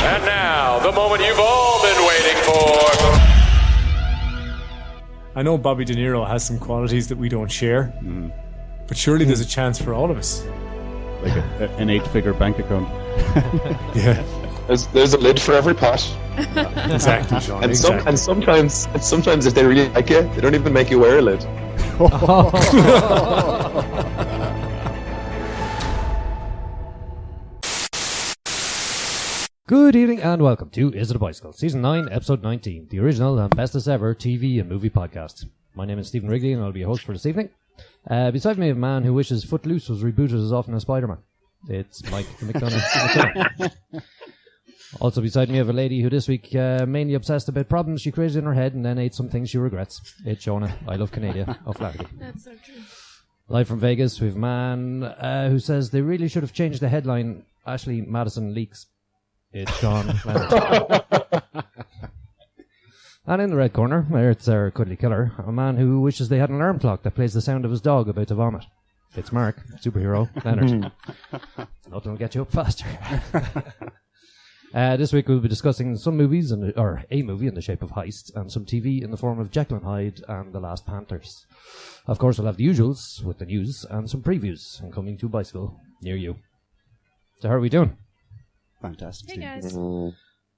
And now, the moment you've all been waiting for. I know Bobby De Niro has some qualities that we don't share, but surely there's a chance for all of us. Like an 8-figure bank account. Yeah. There's a lid for every pot. Exactly, Sean. And, exactly. sometimes if they really like you, they don't even make you wear a lid. Good evening and welcome to Is It a Bicycle, Season 9, Episode 19, the original and bestest ever TV and movie podcast. My name is Stephen Wrigley and I'll be your host for this evening. Beside me, a man who wishes Footloose was rebooted as often as Spider-Man. It's Mike the McDonough. Also beside me, I have a lady who this week mainly obsessed about problems she created in her head and then ate some things she regrets. It's Shona, I love Canada, of Flaherty. That's so true. Live from Vegas, we have a man who says they really should have changed the headline, Ashley Madison leaks. It's Sean Leonard. And in the red corner, it's our cuddly killer, a man who wishes they had an alarm clock that plays the sound of his dog about to vomit. It's Mark, superhero, Leonard. Nothing will get you up faster. This week we'll be discussing some movies, or a movie in the shape of Heist, and some TV in the form of Jekyll and Hyde and The Last Panthers. Of course, we'll have the usuals with the news and some previews and coming to a bicycle near you. So how are we doing? Fantastic. Hey guys. All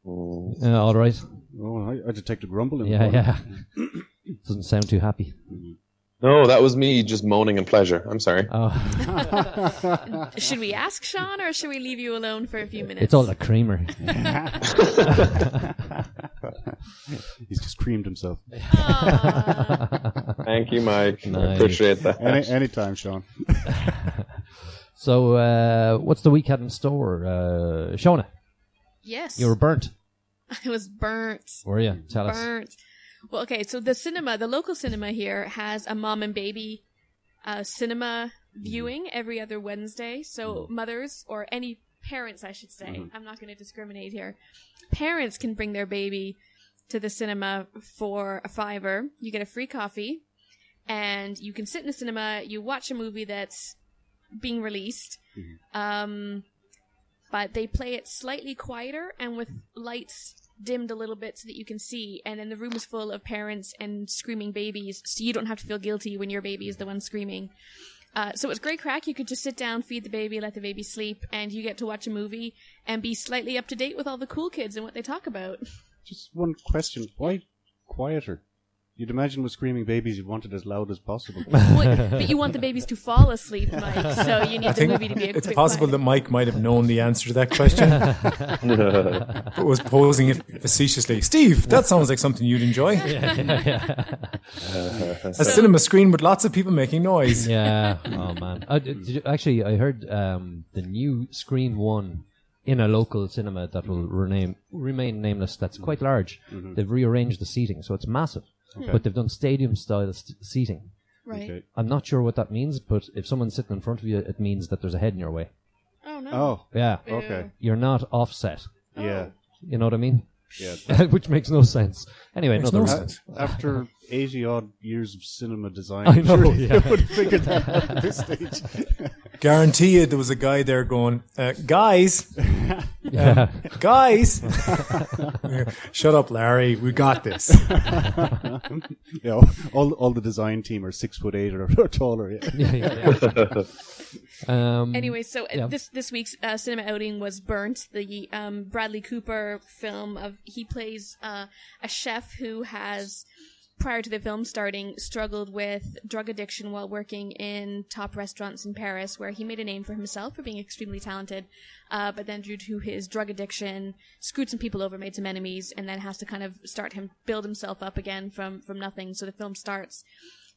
right. Oh, I detected rumble in the Yeah. Doesn't sound too happy. No, that was me just moaning in pleasure. I'm sorry. Oh, Should we ask Sean or should we leave you alone for a few minutes? it's all the creamer. He's just creamed himself. Thank you, Mike. I Nice. appreciate that. Anytime, Sean. So, what's the week had in store? Shona, Yes. you were burnt, I was burnt. were you? Tell us. Burnt. Well, okay, so the local cinema here has a mom and baby cinema viewing every other Wednesday. So mothers, or any parents, I should say, I'm not going to discriminate here. Parents can bring their baby to the cinema for a $5. You get a free coffee, and you can sit in the cinema, you watch a movie that's being released, but they play it slightly quieter and with lights dimmed a little bit so that you can see, and then the room is full of parents and screaming babies, so you don't have to feel guilty when your baby is the one screaming. So it's great crack. You could just sit down, feed the baby, let the baby sleep, and you get to watch a movie and be slightly up to date with all the cool kids and what they talk about. Just one question. Why quieter? You'd imagine with screaming babies you'd want it as loud as possible. But you want the babies to fall asleep, Mike, so you need the movie to be a it's bit possible quiet. that Mike might have known the answer to that question, but was posing it facetiously. Steve, that sounds like something you'd enjoy. A cinema screen with lots of people making noise. Yeah. Oh man. Actually, I heard the new Screen 1 in a local cinema that will remain nameless. That's quite large. They've rearranged the seating, so it's massive. Okay. But they've done stadium-style seating. Right. Okay. I'm not sure what that means, but if someone's sitting in front of you, it means that there's a head in your way. Oh, no. Oh, Yeah. okay. You're not offset. Yeah. You know what I mean? Yeah. Which makes no sense. Anyway, Makes another no reason. sense. After 80-odd years of cinema design, I know, surely yeah. they would have figured that out at this stage. Guarantee you there was a guy there going, guys, Yeah. guys. Shut up, Larry. We got this. Yeah, all the design team are 6'8" or taller. Yeah. Anyway, so yeah. this week's cinema outing was Burnt, the Bradley Cooper film of he plays a chef who has, prior to the film starting, struggled with drug addiction while working in top restaurants in Paris, where he made a name for himself for being extremely talented, but then due to his drug addiction, screwed some people over, made some enemies, and then has to kind of build himself up again from nothing. So the film starts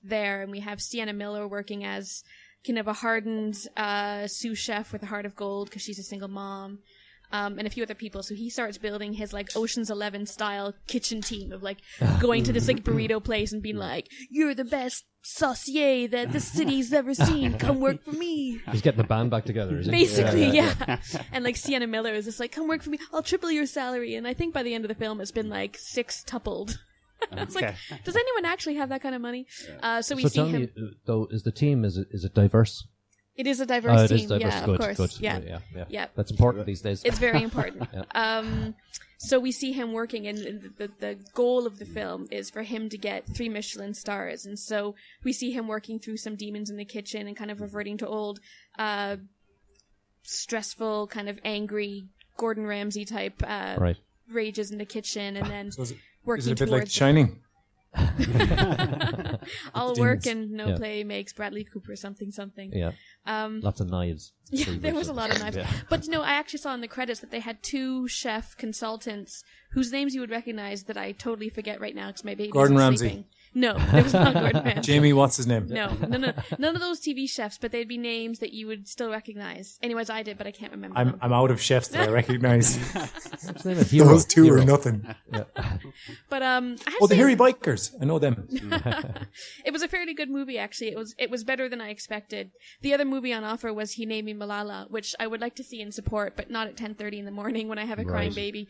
there, and we have Sienna Miller working as kind of a hardened sous chef with a heart of gold because she's a single mom, and a few other people. So he starts building his like Ocean's 11 style kitchen team of like going to this like burrito place and being like, "You're the best saucier that the city's ever seen. Come work for me." He's getting the band back together, is he? Basically, yeah. And like Sienna Miller is just like, "Come work for me. I'll triple your salary." And I think by the end of the film, it's been like 6-tupled. It's like, does anyone actually have that kind of money? So we see tell him. me, though, is the team is it diverse? It is a diverse it is team. diverse. Yeah, Good, of course. good. Yeah. Yeah. That's important these days. It's very important. Yeah. So we see him working, and the goal of the film is for him to get 3 Michelin stars. And so we see him working through some demons in the kitchen and kind of reverting to old, stressful, kind of angry Gordon Ramsay type rages in the kitchen, and then working Is it a bit towards like Shining? all work and no play makes Bradley Cooper something. Yeah. Lots of knives. Yeah, there was a lot of knives. Yeah. But I actually saw in the credits that they had 2 chef consultants whose names you would recognize that I totally forget right now because my baby Gordon is Ramsay. sleeping. No, there was not Gordon Ramsay. Jamie, what's his name? No. None of those TV chefs, but they'd be names that you would still recognize. Anyways, I did, but I can't remember them. I'm out of chefs that I recognize. What's the name of Hero? Those 2 Hero. are nothing. Yeah. But I had Oh, to the say, hairy bikers. I know them. it was a fairly good movie, actually. It was better than I expected. The other movie on offer was He Named Me Malala, which I would like to see and support, but not at 10:30 in the morning when I have a crying baby.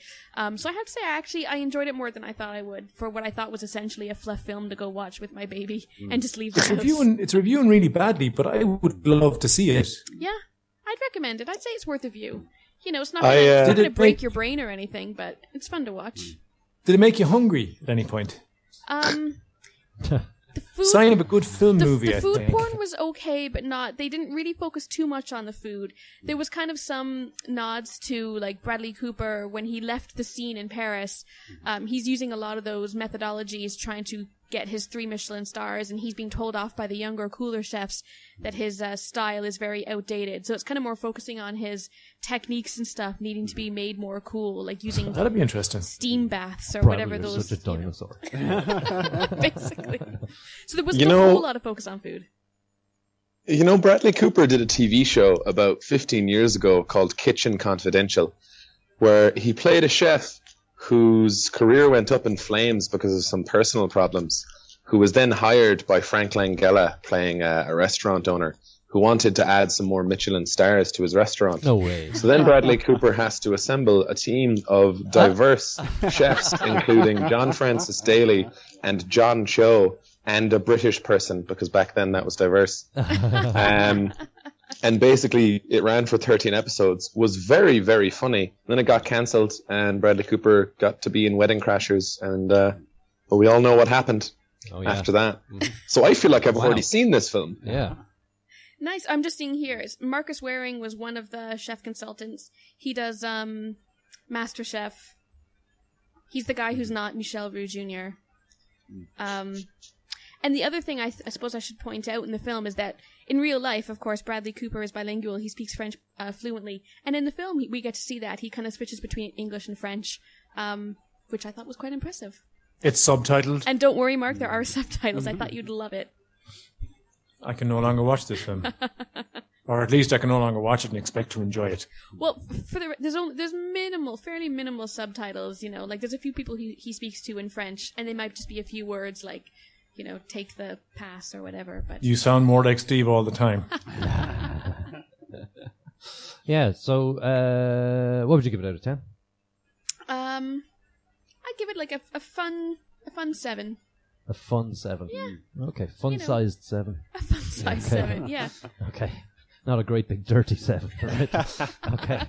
So I have to say, I enjoyed it more than I thought I would for what I thought was essentially a fluff film to go watch with my baby and just leave the house. It's reviewing really badly, but I would love to see it. Yeah, I'd recommend it. I'd say it's worth a view. It's not I, going to Did it break make- your brain or anything, but it's fun to watch. Did it make you hungry at any point? The food, Sign of a good film movie, the I food think. porn was okay, but they didn't really focus too much on the food. There was kind of some nods to, like, Bradley Cooper when he left the scene in Paris. He's using a lot of those methodologies trying to get his 3 Michelin stars, and he's being told off by the younger, cooler chefs that his style is very outdated. So it's kind of more focusing on his techniques and stuff needing to be made more cool, like using That'd be interesting. steam baths or Bradley whatever is those. such a dinosaur. Basically. So there was You a know- whole lot of focus on food. Bradley Cooper did a TV show about 15 years ago called Kitchen Confidential, where he played a chef whose career went up in flames because of some personal problems, who was then hired by Frank Langella, playing a restaurant owner, who wanted to add some more Michelin stars to his restaurant. No way. So then Bradley Cooper has to assemble a team of diverse chefs, including John Francis Daly and John Cho, and a British person, because back then that was diverse. And basically, it ran for 13 episodes, was very, very funny. Then it got cancelled, and Bradley Cooper got to be in Wedding Crashers, and but we all know what happened after that. So I feel like I've already seen this film. Yeah. Nice. I'm just seeing here. Marcus Waring was one of the chef consultants. He does Master Chef. He's the guy who's not Michel Roux Jr. And the other thing I suppose I should point out in the film is that in real life, of course, Bradley Cooper is bilingual. He speaks French fluently. And in the film, we get to see that. He kind of switches between English and French, which I thought was quite impressive. It's subtitled. And don't worry, Mark, there are subtitles. I thought you'd love it. I can no longer watch this film. Or at least I can no longer watch it and expect to enjoy it. Well, there's fairly minimal subtitles, like there's a few people he speaks to in French, and they might just be a few words like, take the pass or whatever. But You sound more like Steve all the time. Yeah, so what would you give it out of 10? I'd give it like a fun 7. A fun 7. Yeah. Okay, fun-sized 7. A fun size 7, yeah. Okay. Not a great big dirty 7, right? Okay.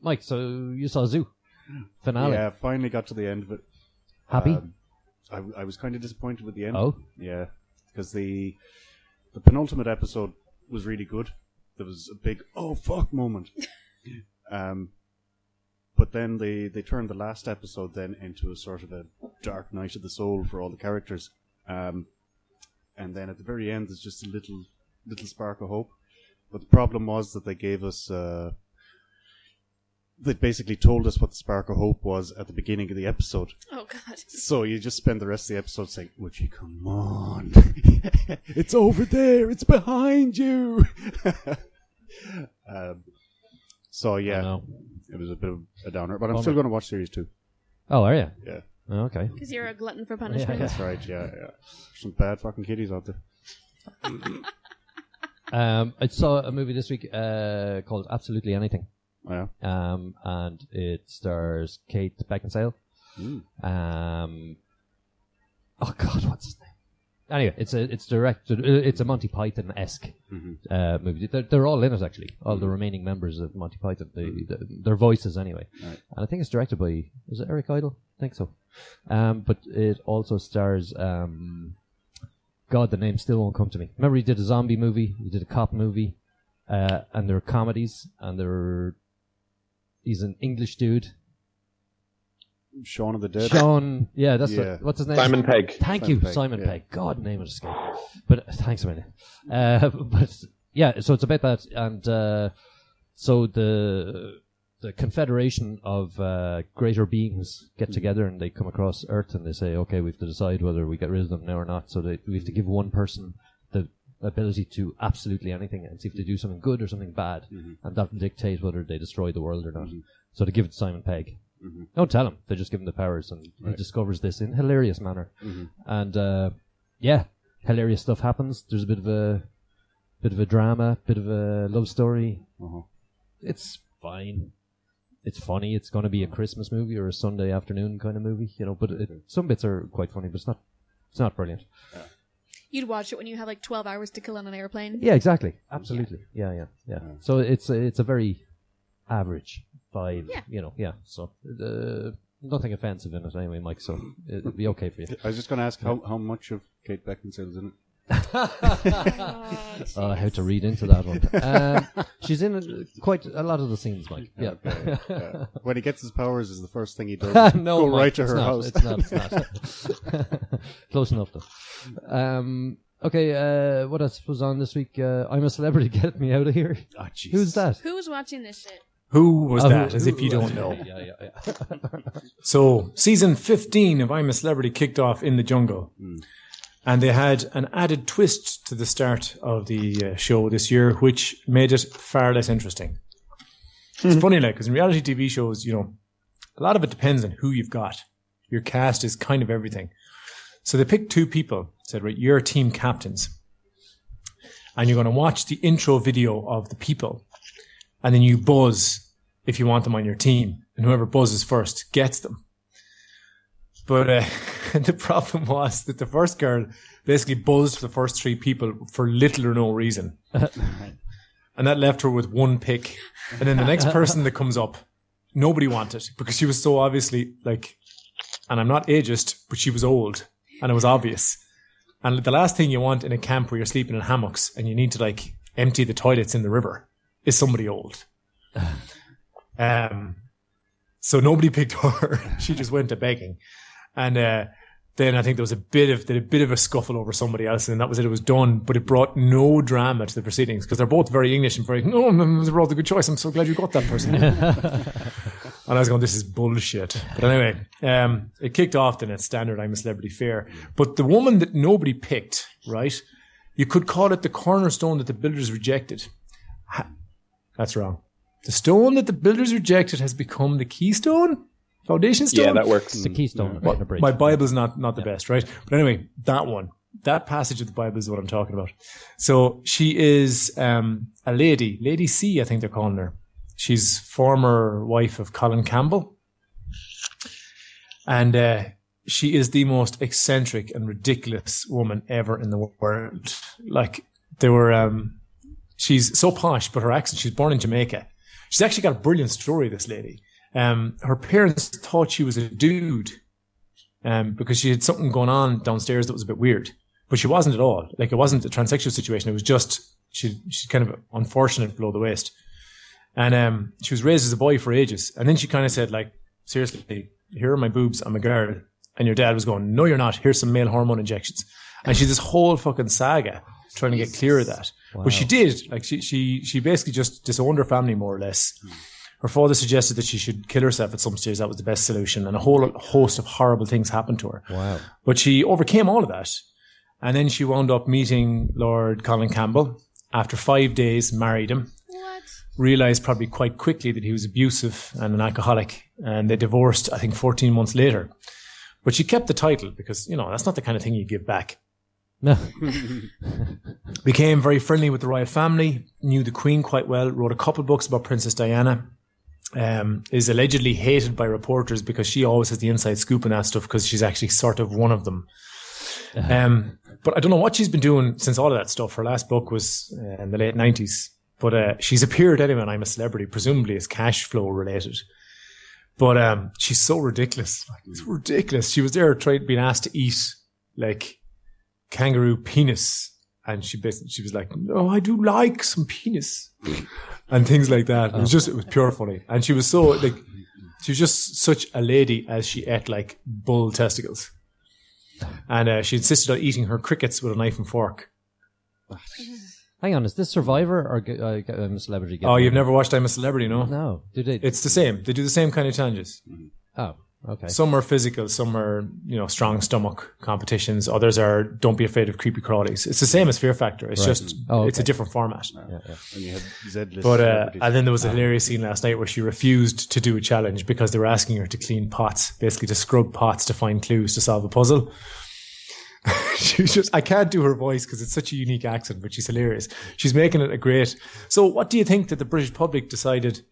Mike, so you saw Zoo finale. Yeah, finally got to the end of it. Happy? I was kind of disappointed with the end. Oh? Yeah, because the penultimate episode was really good. There was a big "oh fuck" moment. But then they turned the last episode then into a sort of a dark night of the soul for all the characters. And then at the very end, there's just a little spark of hope. But the problem was that they gave us. They basically told us what the spark of hope was at the beginning of the episode. Oh, God. So you just spend the rest of the episode saying, would you come on? It's over there. It's behind you. So, yeah, it was a bit of a downer. But I'm still going to watch Series 2. Oh, are you? Yeah. Oh, okay. Because you're a glutton for punishment. That's right, yeah. Some bad fucking kiddies out there. I saw a movie this week called Absolutely Anything. Oh, yeah. And it stars Kate Beckinsale. Oh God, what's his name? Anyway, it's directed. It's a Monty Python-esque movie. They're all in it actually. All the remaining members of Monty Python, their voices anyway. Right. And I think it's directed by Eric Idle? I think so. But it also stars. God, the name still won't come to me. Remember, he did a zombie movie. He did a cop movie, and they're comedies. And he's an English dude. Shaun of the Dead. Yeah, what's his name? Simon Pegg. Thank you, Simon Pegg. God, name would escape. But thanks a minute. But yeah, so it's about that, and so the confederation of greater beings get together and they come across Earth and they say, okay, we have to decide whether we get rid of them now or not. So we have to give one person the ability to absolutely anything and see if they do something good or something bad, and that will dictate whether they destroy the world or not. So they give it to Simon Pegg. Don't tell him. They just give him the powers, and he discovers this in a hilarious manner. And hilarious stuff happens. There's a bit of a drama, bit of a love story. It's fine. It's funny. It's going to be a Christmas movie or a Sunday afternoon kind of movie, but some bits are quite funny, but it's not brilliant. You'd watch it when you have like 12 hours to kill on an airplane. Yeah, exactly. Absolutely. Yeah. So it's a very average 5, so nothing offensive in it anyway, Mike, so it'll be okay for you. I was just going to ask how much of Kate Beckinsale's in it? How to read into that one. She's in quite a lot of the scenes, Mike. Yeah. Okay. When he gets his powers is the first thing he does. No, go Mike, right to her house. It's not. Close enough though. Okay, what else was on this week? I'm a Celebrity, Get Me Out of Here. Oh, Jesus. Who's that? Who's watching this shit? Who was that? As if you don't know. Yeah. So, season 15 of I'm a Celebrity kicked off in the jungle. And they had an added twist to the start of the show this year, which made it far less interesting. It's funny, because in reality TV shows, a lot of it depends on who you've got. Your cast is kind of everything. So they picked 2 people, said, right, you're team captains. And you're going to watch the intro video of the people. And then you buzz if you want them on your team. And whoever buzzes first gets them. But the problem was that the first girl basically buzzed for the first 3 people for little or no reason. And that left her with 1 pick. And then the next person that comes up, nobody wanted because she was so obviously and I'm not ageist, but she was old and it was obvious. And the last thing you want in a camp where you're sleeping in hammocks and you need to empty the toilets in the river is somebody old. So nobody picked her. She just went to begging. And then I think there was a bit of a scuffle over somebody else, and that was it. It was done, but it brought no drama to the proceedings because they're both very English and very, no, they brought a good choice. I'm so glad you got that person. And I was going, this is bullshit. But anyway, it kicked off then at standard I'm a Celebrity fare. But the woman that nobody picked, right, you could call it the cornerstone that the builders rejected. That's wrong. The stone that the builders rejected has become the keystone? Foundation stone? Yeah, that works. The keystone. My Bible's not the best, right? But anyway, that passage of the Bible is what I'm talking about. So she is a lady, Lady C, I think they're calling her. She's former wife of Colin Campbell. And she is the most eccentric and ridiculous woman ever in the world. She's so posh, but her accent, she's born in Jamaica. She's actually got a brilliant story, this lady. Her parents thought she was a dude because she had something going on downstairs that was a bit weird. But she wasn't at all. It wasn't a transsexual situation. It was just, she's kind of unfortunate below the waist. And she was raised as a boy for ages. And then she kind of said, seriously, here are my boobs, I'm a girl. And your dad was going, no, you're not. Here's some male hormone injections. And she's this whole fucking saga trying to get clear of that. Wow. But she did. She basically just disowned her family more or less. Her father suggested that she should kill herself at some stage. That was the best solution. And a whole host of horrible things happened to her. Wow. But she overcame all of that. And then she wound up meeting Lord Colin Campbell. After 5 days, married him. What? Realised probably quite quickly that he was abusive and an alcoholic. And they divorced, I think, 14 months later. But she kept the title because, that's not the kind of thing you give back. No. Became very friendly with the royal family, knew the Queen quite well, wrote a couple books about Princess Diana. Is allegedly hated by reporters because she always has the inside scoop on that stuff because she's actually sort of one of them. But I don't know what she's been doing since all of that stuff. Her last book was in the late 90s. But she's appeared anyway on I'm a Celebrity, presumably as cash flow related. But she's so ridiculous. Like, it's ridiculous. She was there being asked to eat like kangaroo penis. And she was like, no, I do like some penis. And things like that. It was pure funny. And she was so like, she was just such a lady as she ate like bull testicles. And she insisted on eating her crickets with a knife and fork. Hang on, is this Survivor or I'm a Celebrity? Oh, you've never watched I'm a Celebrity, no? No. Did they? It's the same. They do the same kind of challenges. Oh, okay. Some are physical, some are, strong stomach competitions. Others are don't be afraid of creepy crawlies. It's the same as Fear Factor. It's just, it's a different format. Yeah. And you have Z-list But, celebrities. and then there was a hilarious scene last night where she refused to do a challenge because they were asking her to clean pots, basically to scrub pots to find clues to solve a puzzle. She was I can't do her voice because it's such a unique accent, but she's hilarious. She's making it a great. So what do you think that the British public decided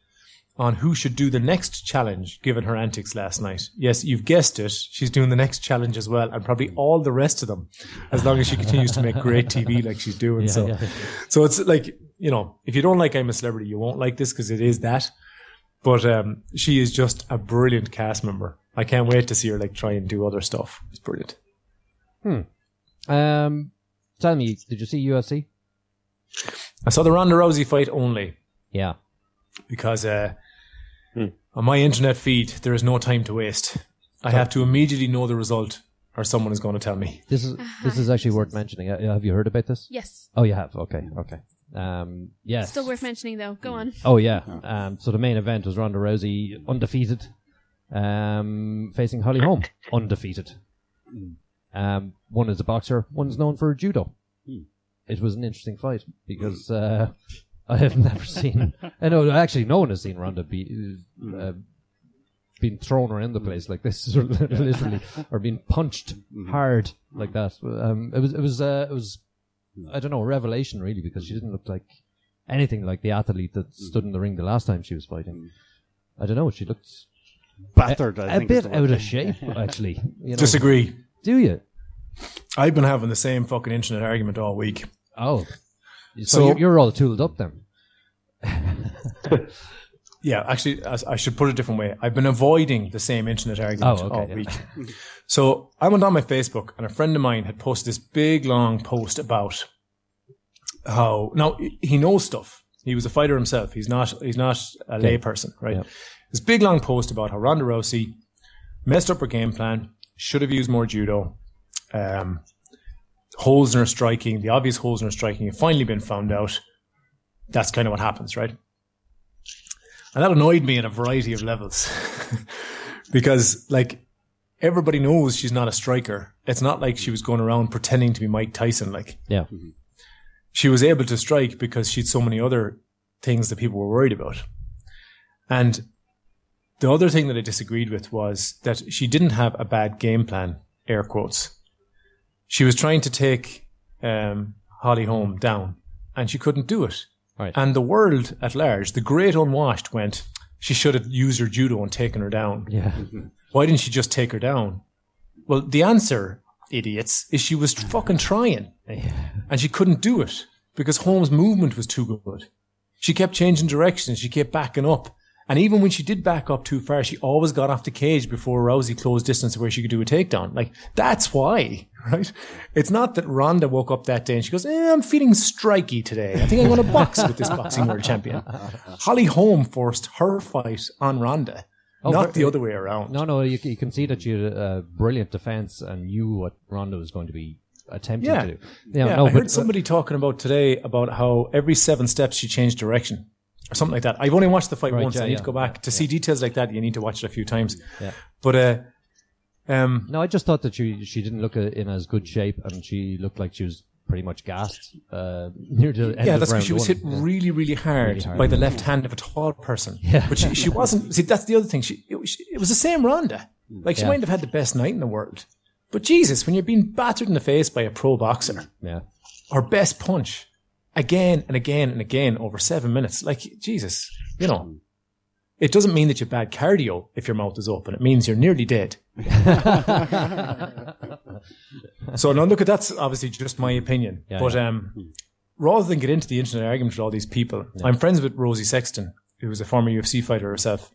on who should do the next challenge given her antics last night? Yes, you've guessed it. She's doing the next challenge as well, and probably all the rest of them, as long as she continues to make great TV like she's doing. So it's like, if you don't like I'm a Celebrity, you won't like this because it is that. But she is just a brilliant cast member. I can't wait to see her try and do other stuff. It's brilliant. Tell me, did you see UFC? I saw the Ronda Rousey fight only Yeah. because on my internet feed there is no time to waste. I have to immediately know the result or someone is going to tell me. This is actually worth mentioning. Have you heard about this? Yes. Oh, you have? Okay. Yes. Still worth mentioning, though. Go on. Oh, yeah. So the main event was Ronda Rousey, undefeated, facing Holly Holm, undefeated. One is a boxer, one's known for judo. It was an interesting fight because I have never seen. Actually, no one has seen Ronda being thrown around the place like this, literally, or being punched hard like that. It was I don't know, a revelation really, because she didn't look like anything like the athlete that stood in the ring the last time she was fighting. I don't know, she looked battered. A bit out of shape, actually. Disagree. Do you? I've been having the same fucking internet argument all week. Oh. So you're all tooled up then? Yeah, actually, I should put it a different way. I've been avoiding the same internet argument all week. So I went on my Facebook and a friend of mine had posted this big, long post about how... Now, he knows stuff. He was a fighter himself. He's not a lay person, right? Yep. This big, long post about how Ronda Rousey messed up her game plan, should have used more judo, holes in her striking, the obvious holes in her striking have finally been found out. That's kind of what happens, right? And that annoyed me in a variety of levels. Because, everybody knows she's not a striker. It's not like she was going around pretending to be Mike Tyson, Yeah. She was able to strike because she'd so many other things that people were worried about. And the other thing that I disagreed with was that she didn't have a bad game plan, air quotes. She was trying to take Holly Holm down, and she couldn't do it. Right. And the world at large, the great unwashed, went, she should have used her judo and taken her down. Yeah. Why didn't she just take her down? Well, the answer, idiots, is she was fucking trying. And she couldn't do it because Holmes' movement was too good. She kept changing directions. She kept backing up. And even when she did back up too far, she always got off the cage before Rousey closed distance where she could do a takedown. That's why, right? It's not that Ronda woke up that day and she goes, I'm feeling striky today. I think I'm going to box with this boxing world champion. Holly Holm forced her fight on Ronda, not the other way around. No, you can see that you had a brilliant defense and knew what Ronda was going to be attempting to do. I heard somebody talking about today about how every 7 steps she changed direction. Or something like that. I've only watched the fight once. I need to go back to see details like that. You need to watch it a few times. Yeah. But no, I just thought that she didn't look in as good shape, and she looked like she was pretty much gassed near the end of that's round because she was hit really, really hard by the left hand of a tall person. Yeah. But she wasn't. See, that's the other thing. It was the same Ronda. She might have had the best night in the world, but Jesus, when you're being battered in the face by a pro boxer, or best punch. Again and again and again over 7 minutes. Jesus, it doesn't mean that you have bad cardio if your mouth is open. It means you're nearly dead. So now look, that's obviously just my opinion. Yeah, but yeah. rather than get into the internet argument with all these people, I'm friends with Rosie Sexton, who was a former UFC fighter herself,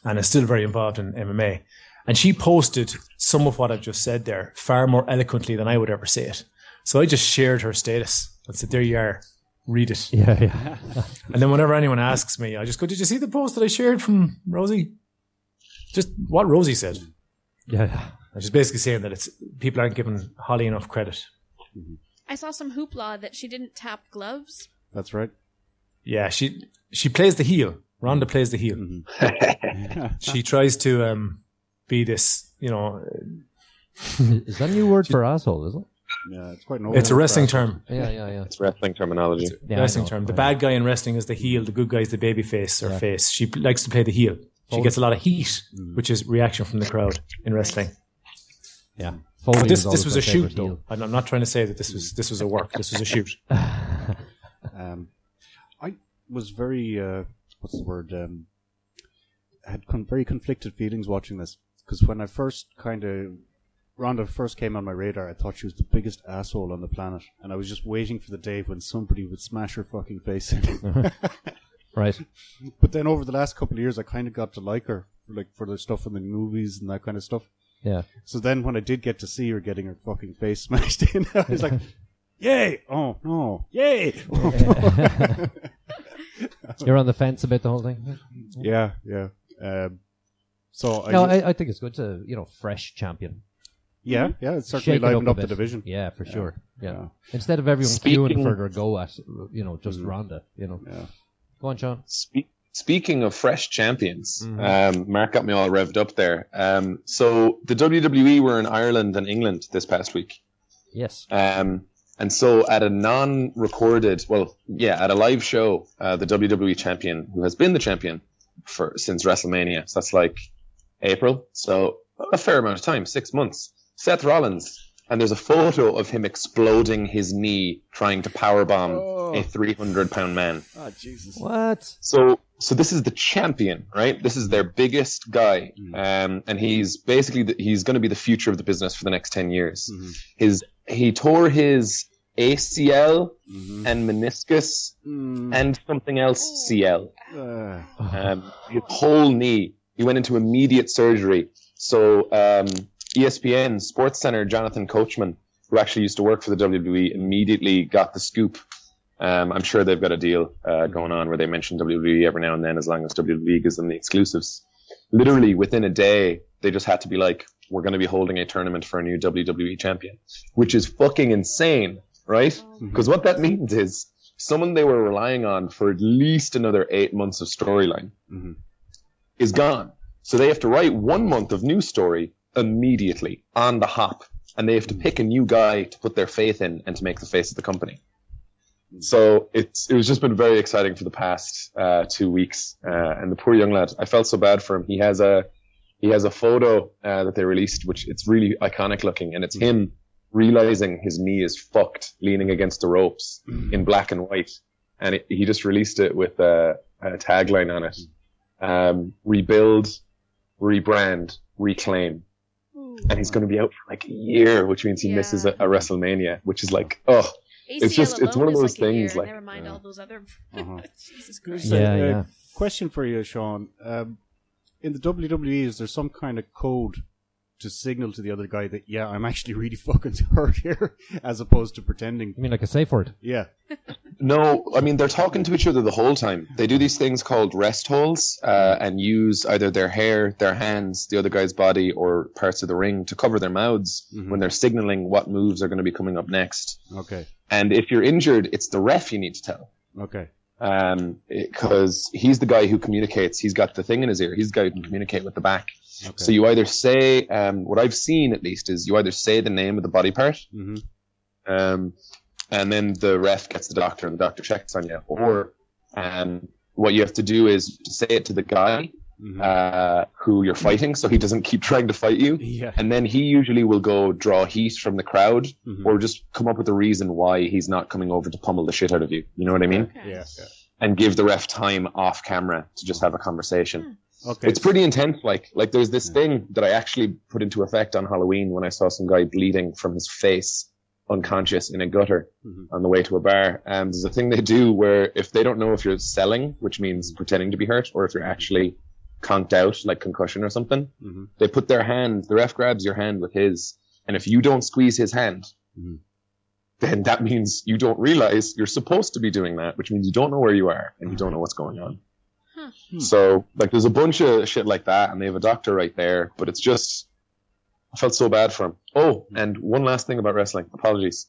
and is still very involved in MMA. And she posted some of what I've just said there far more eloquently than I would ever say it. So I just shared her status. I said, there you are. Read it. Yeah. And then whenever anyone asks me, I just go, did you see the post that I shared from Rosie? Just what Rosie said. Yeah. I'm just basically saying that people aren't giving Holly enough credit. I saw some hoopla that she didn't tap gloves. That's right. Yeah, she plays the heel. Rhonda plays the heel. She tries to be this, Is that a new word for asshole, is it? Yeah, it's quite an it's a wrestling term. Yeah. It's wrestling terminology. Wrestling term. The bad guy in wrestling is the heel. The good guy is the baby face or face. She likes to play the heel. She gets a lot of heat, which is reaction from the crowd in wrestling. Yeah. But this was a shoot, though. I'm not trying to say that this was a work. This was a shoot. I was very what's the word? Had very conflicted feelings watching this, because when I first Rhonda first came on my radar, I thought she was the biggest asshole on the planet, and I was just waiting for the day when somebody would smash her fucking face in. Right. But then over the last couple of years, I kind of got to like her, for the stuff in the movies and that kind of stuff. Yeah. So then when I did get to see her getting her fucking face smashed in, I was like, yay! Oh, no. Yay! You're on the fence about the whole thing? Yeah. I think it's good to, fresh champion. Yeah, it's certainly Shake it livened a up the bit. division. Yeah, for sure. Yeah. Yeah. Instead of everyone queuing for their go at, just Ronda, Yeah. Go on, Sean. Speaking of fresh champions, Mark got me all revved up there. So the WWE were in Ireland and England this past week. Yes. And so at a non-recorded, at a live show, the WWE champion, who has been the champion since WrestleMania, so that's like April, so a fair amount of time, 6 months, Seth Rollins, and there's a photo of him exploding his knee trying to powerbomb a 300-pound man. Oh, Jesus. What? So this is the champion, right? This is their biggest guy, and he's basically he's going to be the future of the business for the next 10 years. He tore his ACL and meniscus and something else CL. His whole knee. He went into immediate surgery. So ESPN SportsCenter Jonathan Coachman, who actually used to work for the WWE, immediately got the scoop. I'm sure they've got a deal going on where they mention WWE every now and then, as long as WWE gives them the exclusives. Literally within a day, they just had to be like, we're going to be holding a tournament for a new WWE champion, which is fucking insane, right? Because what that means is someone they were relying on for at least another 8 months of storyline is gone. So they have to write 1 month of new story immediately on the hop, and they have to pick a new guy to put their faith in and to make the face of the company. So it was just been very exciting for the past 2 weeks, and the poor young lad, I felt so bad for him. He has a photo that they released, which it's really iconic looking, and it's him realizing his knee is fucked, leaning against the ropes in black and white, and he just released it with a tagline on it: rebuild, rebrand, reclaim. And he's going to be out for like a year, which means he misses a WrestleMania, which is like, it's one of those things. Like, never mind all those other. Jesus Christ. Yeah. Question for you, Sean. In the WWE, is there some kind of code to signal to the other guy that, yeah, I'm actually really fucking hurt here, as opposed to pretending? You mean like a safe word? Yeah. No, I mean, they're talking to each other the whole time. They do these things called rest holds and use either their hair, their hands, the other guy's body, or parts of the ring to cover their mouths when they're signaling what moves are going to be coming up next. Okay. And if you're injured, it's the ref you need to tell. Okay. Because he's the guy who communicates. He's got the thing in his ear. He's the guy who can communicate with the back. Okay. So you either say, what I've seen at least is you either say the name of the body part, and then the ref gets the doctor and the doctor checks on you. Or what you have to do is to say it to the guy who you're fighting, so he doesn't keep trying to fight you. Yeah. And then he usually will go draw heat from the crowd or just come up with a reason why he's not coming over to pummel the shit out of you. You know what I mean? Yeah. And give the ref time off camera to just have a conversation. Okay. It's pretty intense. Like there's this thing that I actually put into effect on Halloween when I saw some guy bleeding from his face, unconscious in a gutter on the way to a bar. And there's a thing they do where if they don't know if you're selling, which means pretending to be hurt, or if you're actually conked out, like concussion or something, they put their hand, the ref grabs your hand with his, and if you don't squeeze his hand, then that means you don't realize you're supposed to be doing that, which means you don't know where you are and you don't know what's going on. So, like, there's a bunch of shit like that, and they have a doctor right there, but it's just, I felt so bad for him. Oh, and one last thing about wrestling. Apologies.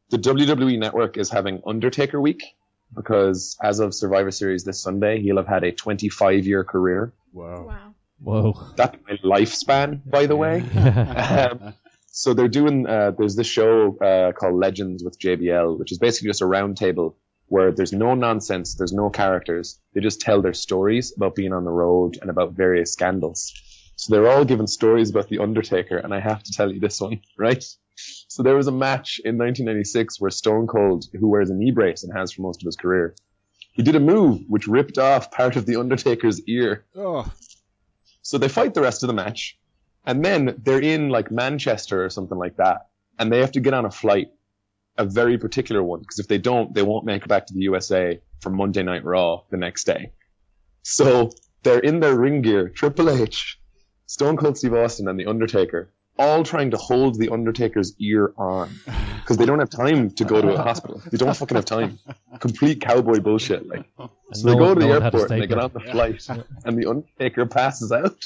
The WWE Network is having Undertaker Week, because as of Survivor Series this Sunday, he'll have had a 25-year career. Wow. Whoa. That's my lifespan, by the way. So they're doing, there's this show called Legends with JBL, which is basically just a round table where there's no nonsense, there's no characters. They just tell their stories about being on the road and about various scandals. So they're all given stories about The Undertaker, and I have to tell you this one, right? So there was a match in 1996 where Stone Cold, who wears a knee brace and has for most of his career, he did a move which ripped off part of The Undertaker's ear. Oh. So they fight the rest of the match, and then they're in like Manchester or something like that, and they have to get on a flight, a very particular one, because if they don't, they won't make it back to the USA for Monday Night Raw the next day. So they're in their ring gear, Triple H, Stone Cold Steve Austin, and The Undertaker, all trying to hold The Undertaker's ear on, because they don't have time to go to a hospital. They don't fucking have time. Complete cowboy bullshit. Like, so they go to the airport and they get on the flight, and The Undertaker passes out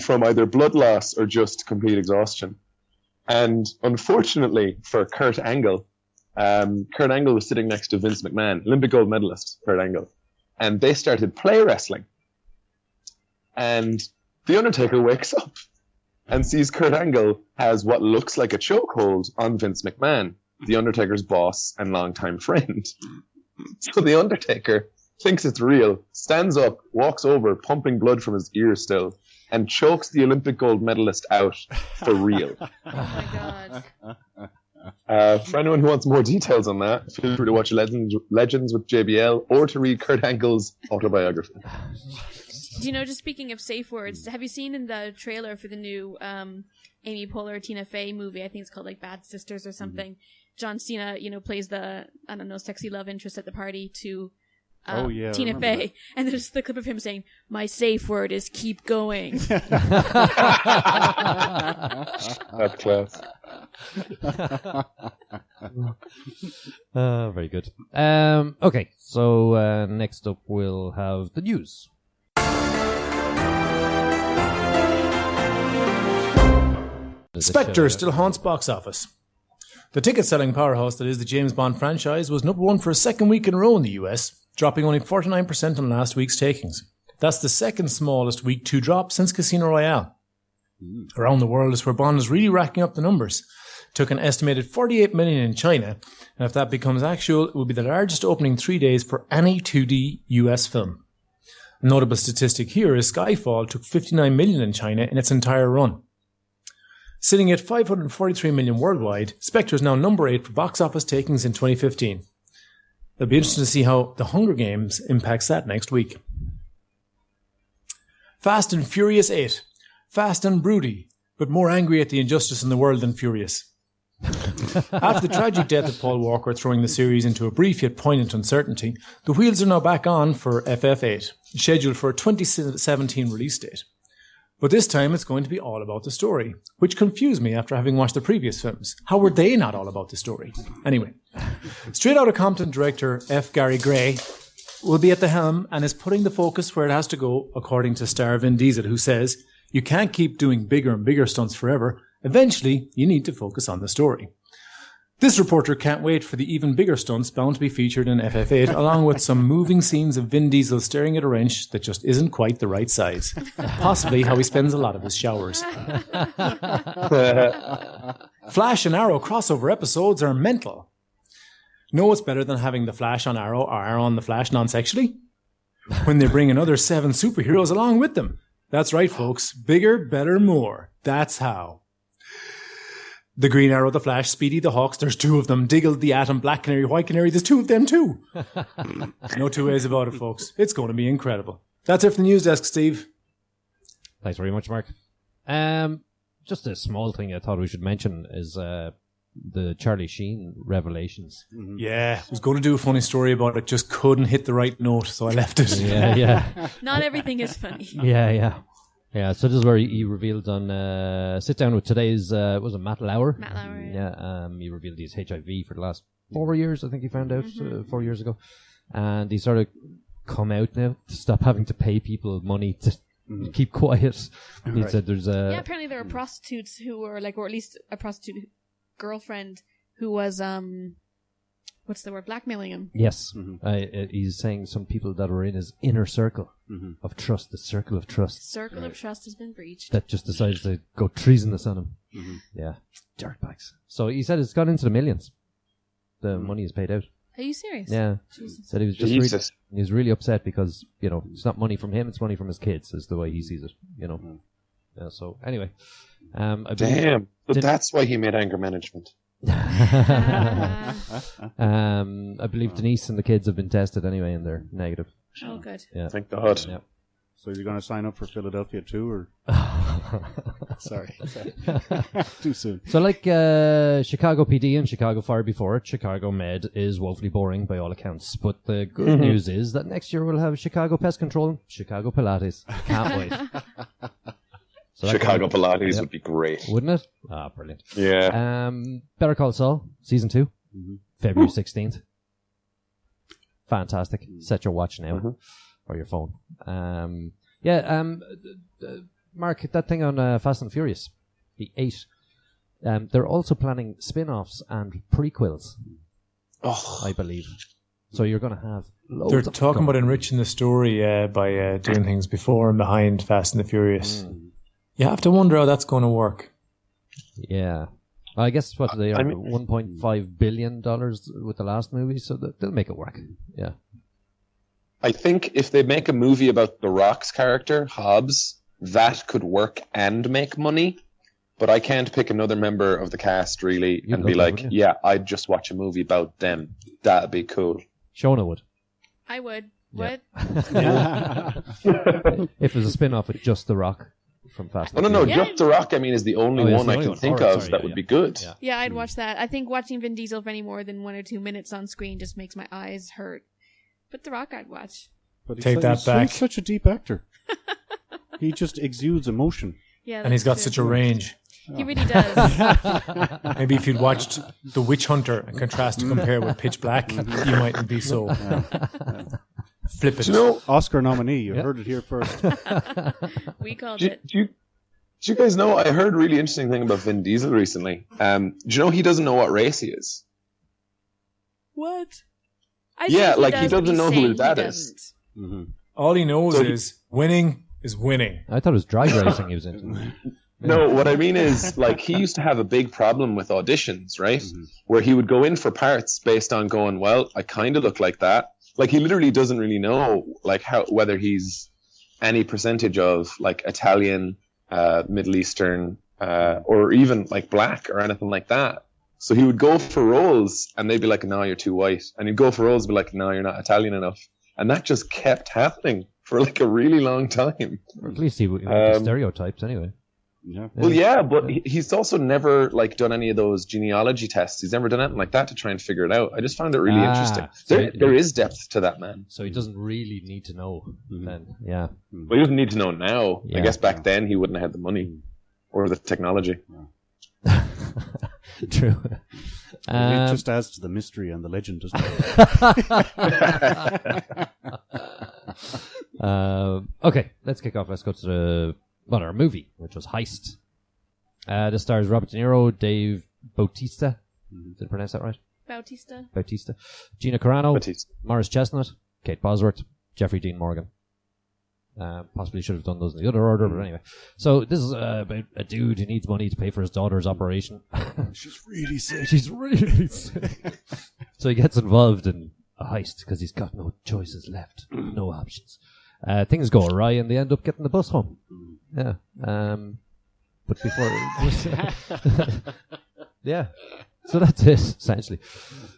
from either blood loss or just complete exhaustion. And unfortunately for Kurt Angle was sitting next to Vince McMahon, Olympic gold medalist Kurt Angle, and they started play wrestling. And The Undertaker wakes up and sees Kurt Angle has what looks like a chokehold on Vince McMahon, The Undertaker's boss and longtime friend. So The Undertaker thinks it's real, stands up, walks over, pumping blood from his ear still, and chokes the Olympic gold medalist out for real. Oh my god. For anyone who wants more details on that, feel free to watch Legends with JBL or to read Kurt Angle's autobiography. Do you know, just speaking of safe words, have you seen in the trailer for the new Amy Poehler, Tina Fey movie, I think it's called like Bad Sisters or something, John Cena, plays the, I don't know, sexy love interest at the party to Tina Fey. And there's the clip of him saying, "My safe word is keep going." That's class. Very good. Okay, so next up we'll have the news. Spectre still haunts box office. The ticket-selling powerhouse that is the James Bond franchise was number one for a second week in a row in the US, dropping only 49% on last week's takings. That's the second smallest week 2 drop since Casino Royale. Around the world is where Bond is really racking up the numbers. It took an estimated 48 million in China, and if that becomes actual, it will be the largest opening 3 days for any 2D US film. A notable statistic here is Skyfall took 59 million in China in its entire run. Sitting at 543 million worldwide, Spectre is now number 8 for box office takings in 2015. It'll be interesting to see how The Hunger Games impacts that next week. Fast and Furious 8. Fast and broody, but more angry at the injustice in the world than furious. After the tragic death of Paul Walker throwing the series into a brief yet poignant uncertainty, the wheels are now back on for FF8, scheduled for a 2017 release date. But this time it's going to be all about the story, which confused me after having watched the previous films. How were they not all about the story? Anyway, Straight Outta Compton director F. Gary Gray will be at the helm and is putting the focus where it has to go, according to star Vin Diesel, who says, "You can't keep doing bigger and bigger stunts forever. Eventually, you need to focus on the story." This reporter can't wait for the even bigger stunts bound to be featured in FF8, along with some moving scenes of Vin Diesel staring at a wrench that just isn't quite the right size. Possibly how he spends a lot of his showers. Flash and Arrow crossover episodes are mental. No, it's better than having the Flash on Arrow or Arrow on the Flash non-sexually. When they bring another 7 superheroes along with them. That's right, folks. Bigger, better, more. That's how. The Green Arrow, the Flash, Speedy, the Hawks, there's 2 of them. Diggle, the Atom, Black Canary, White Canary, there's 2 of them too. No 2 ways about it, folks. It's going to be incredible. That's it from the news desk, Steve. Thanks very much, Mark. Just a small thing I thought we should mention is the Charlie Sheen revelations. Yeah, I was going to do a funny story about it, just couldn't hit the right note, so I left it. Yeah. Not everything is funny. Yeah, so this is where he revealed on Sit Down with Today's, was it Matt Lauer? Matt Lauer. Yeah, he revealed he's HIV for the last 4 years, I think he found out 4 years ago. And he sort of come out now to stop having to pay people money to keep quiet. He said there's Yeah, apparently there were prostitutes who were like, or at least a prostitute girlfriend who was, what's the word, blackmailing him. Yes. He's saying some people that were in his inner circle of trust, the circle of trust. Circle of trust has been breached. That just decides to go treasonous on him. Yeah. Dirtbags. So he said it's gone into the millions. The money is paid out. Are you serious? Yeah. Jesus. Said he was just he was really upset because, you know, it's not money from him, it's money from his kids, is the way he sees it, you know. Yeah, so anyway. Damn. But that's why he made anger management. I believe Denise and the kids have been tested anyway and they're negative. Oh, good. Yeah. Thank God. Yeah. So you're going to sign up for Philadelphia too, or? Sorry. Too soon. So like Chicago PD and Chicago Fire before it, Chicago Med is woefully boring by all accounts. But the good news is that next year we'll have Chicago Pest Control, Chicago Pilates. Can't wait. So Chicago Pilates would be great. Wouldn't it? Ah, brilliant. Yeah. Better Call Saul, Season 2, February 16th. Fantastic. Set your watch now. Or your phone. Mark, that thing on Fast and Furious, the 8, they're also planning spin-offs and prequels, I believe. So you're going to have loads They're of talking about enriching the story by doing things before and behind Fast and the Furious. You have to wonder how that's going to work. Yeah. I guess what they are, $1.5 billion with the last movie, so they'll make it work. Yeah. I think if they make a movie about The Rock's character, Hobbs, that could work and make money. But I can't pick another member of the cast, really, and be like, yeah, I'd just watch a movie about them. That'd be cool. Shona would. I would. Yeah. What? If it was a spin-off with just The Rock from Fast and No, Furious. just The Rock, I mean, is the only one I can think of that would be good. Yeah, I'd watch that. I think watching Vin Diesel for any more than 1 or 2 minutes on screen just makes my eyes hurt. But The Rock I'd watch. But Take that back. He's such a deep actor. He just exudes emotion. Yeah, And he's got such a range. He really does. Maybe if you'd watched The Witch Hunter and contrast to compare with Pitch Black, you mightn't be so flippant. Do you know, Oscar nominee. You heard it here first. We called do it. you guys know, I heard a really interesting thing about Vin Diesel recently. Do you know he doesn't know what race he is? What? He doesn't know who his dad is. All he knows is winning is winning. I thought it was drag racing he was into. No, what I mean is, like, he used to have a big problem with auditions, right? Where he would go in for parts based on going, well, I kind of look like that. Like, he literally doesn't really know, like, whether he's any percentage of, like, Italian, Middle Eastern, or even, like, black or anything like that. So he would go for roles, and they'd be like, no, you're too white. And he'd go for roles and be like, no, you're not Italian enough. And that just kept happening for, like, a really long time. Or at least he would the stereotypes anyway. Yeah. Well, yeah, but he's also never, like, done any of those genealogy tests. He's never done anything like that to try and figure it out. I just found it really interesting. There is depth to that man. So he doesn't really need to know then. Yeah. But he doesn't need to know now. Yeah. I guess back then he wouldn't have had the money or the technology. True. It just adds to the mystery and the legend, doesn't it? Okay, let's kick off. Let's go to our movie, which was Heist. This stars Robert De Niro, Dave Bautista. Did I pronounce that right? Bautista. Gina Carano, Morris Chestnut, Kate Bosworth, Jeffrey Dean Morgan. Possibly should have done those in the other order, but anyway. So this is about a dude who needs money to pay for his daughter's operation. She's really sick. So he gets involved in a heist because he's got no choices left, no options. Things go awry and they end up getting the bus home. Yeah. But before... yeah. So that's it, essentially.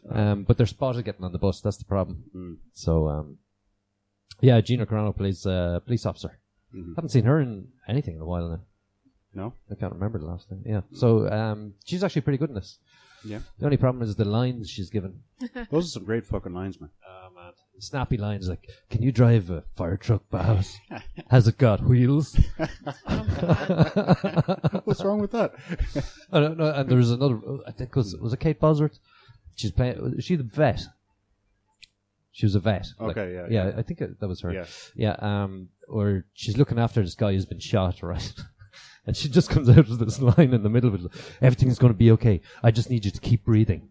But they're spotted getting on the bus. That's the problem. So... Yeah, Gina Carano plays police officer. Haven't seen her in anything in a while now. No? I can't remember the last time. Yeah. So she's actually pretty good in this. Yeah. The only problem is the lines she's given. Those are some great fucking lines, man. Oh, man. Snappy lines like, can you drive a fire truck, boss? Has it got wheels? What's wrong with that? I don't know. And there was another, I think was it Kate Bosworth? She's playing, was she the vet? She was a vet. Okay, like, yeah. I think that was her. Yeah. Yeah, or she's looking after this guy who's been shot, right? And she just comes out with this line in the middle of it. Everything's going to be okay. I just need you to keep breathing.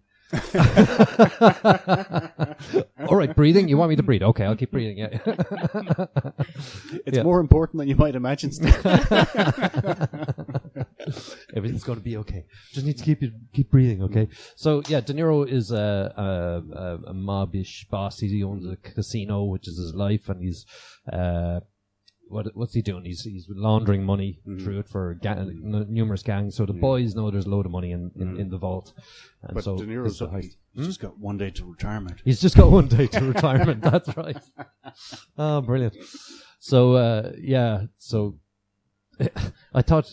All right, breathing? You want me to breathe? Okay, I'll keep breathing, yeah. It's more important than you might imagine, Steve. Everything's going to be okay. Just need to keep breathing, okay? So, yeah, De Niro is a mobbish boss. He owns a casino, which is his life, and he's... what's he doing? He's laundering money through it for numerous gangs. So the boys know there's a load of money in the vault. And But so De Niro's this is the heist. he's just got 1 day to retirement. He's just got 1 day to retirement. That's right. Oh, brilliant. So so I thought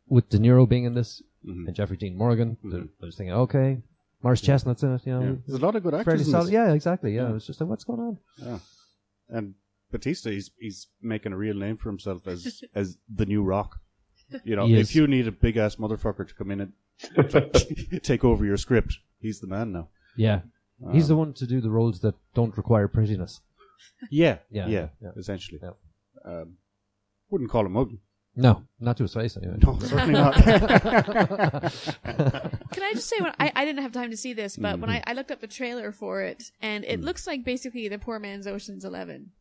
with De Niro being in this and Jeffrey Dean Morgan, I was thinking, okay, Morris Chestnut's in it. You know, Yeah. There's a lot of good fairly actors in solid. this. Yeah, exactly. Yeah, it was just like, what's going on? Yeah. And Batista, he's making a real name for himself as the new Rock. You know, He is. if you need a big ass motherfucker to come in and take over your script, he's the man now. Yeah. He's the one to do the roles that don't require prettiness. Yeah, Yeah. essentially. Yeah. Wouldn't call him ugly. No, not to his face anyway. No, certainly not. Can I just say, I didn't have time to see this, but when I looked up the trailer for it, and it looks like basically the poor man's Ocean's 11.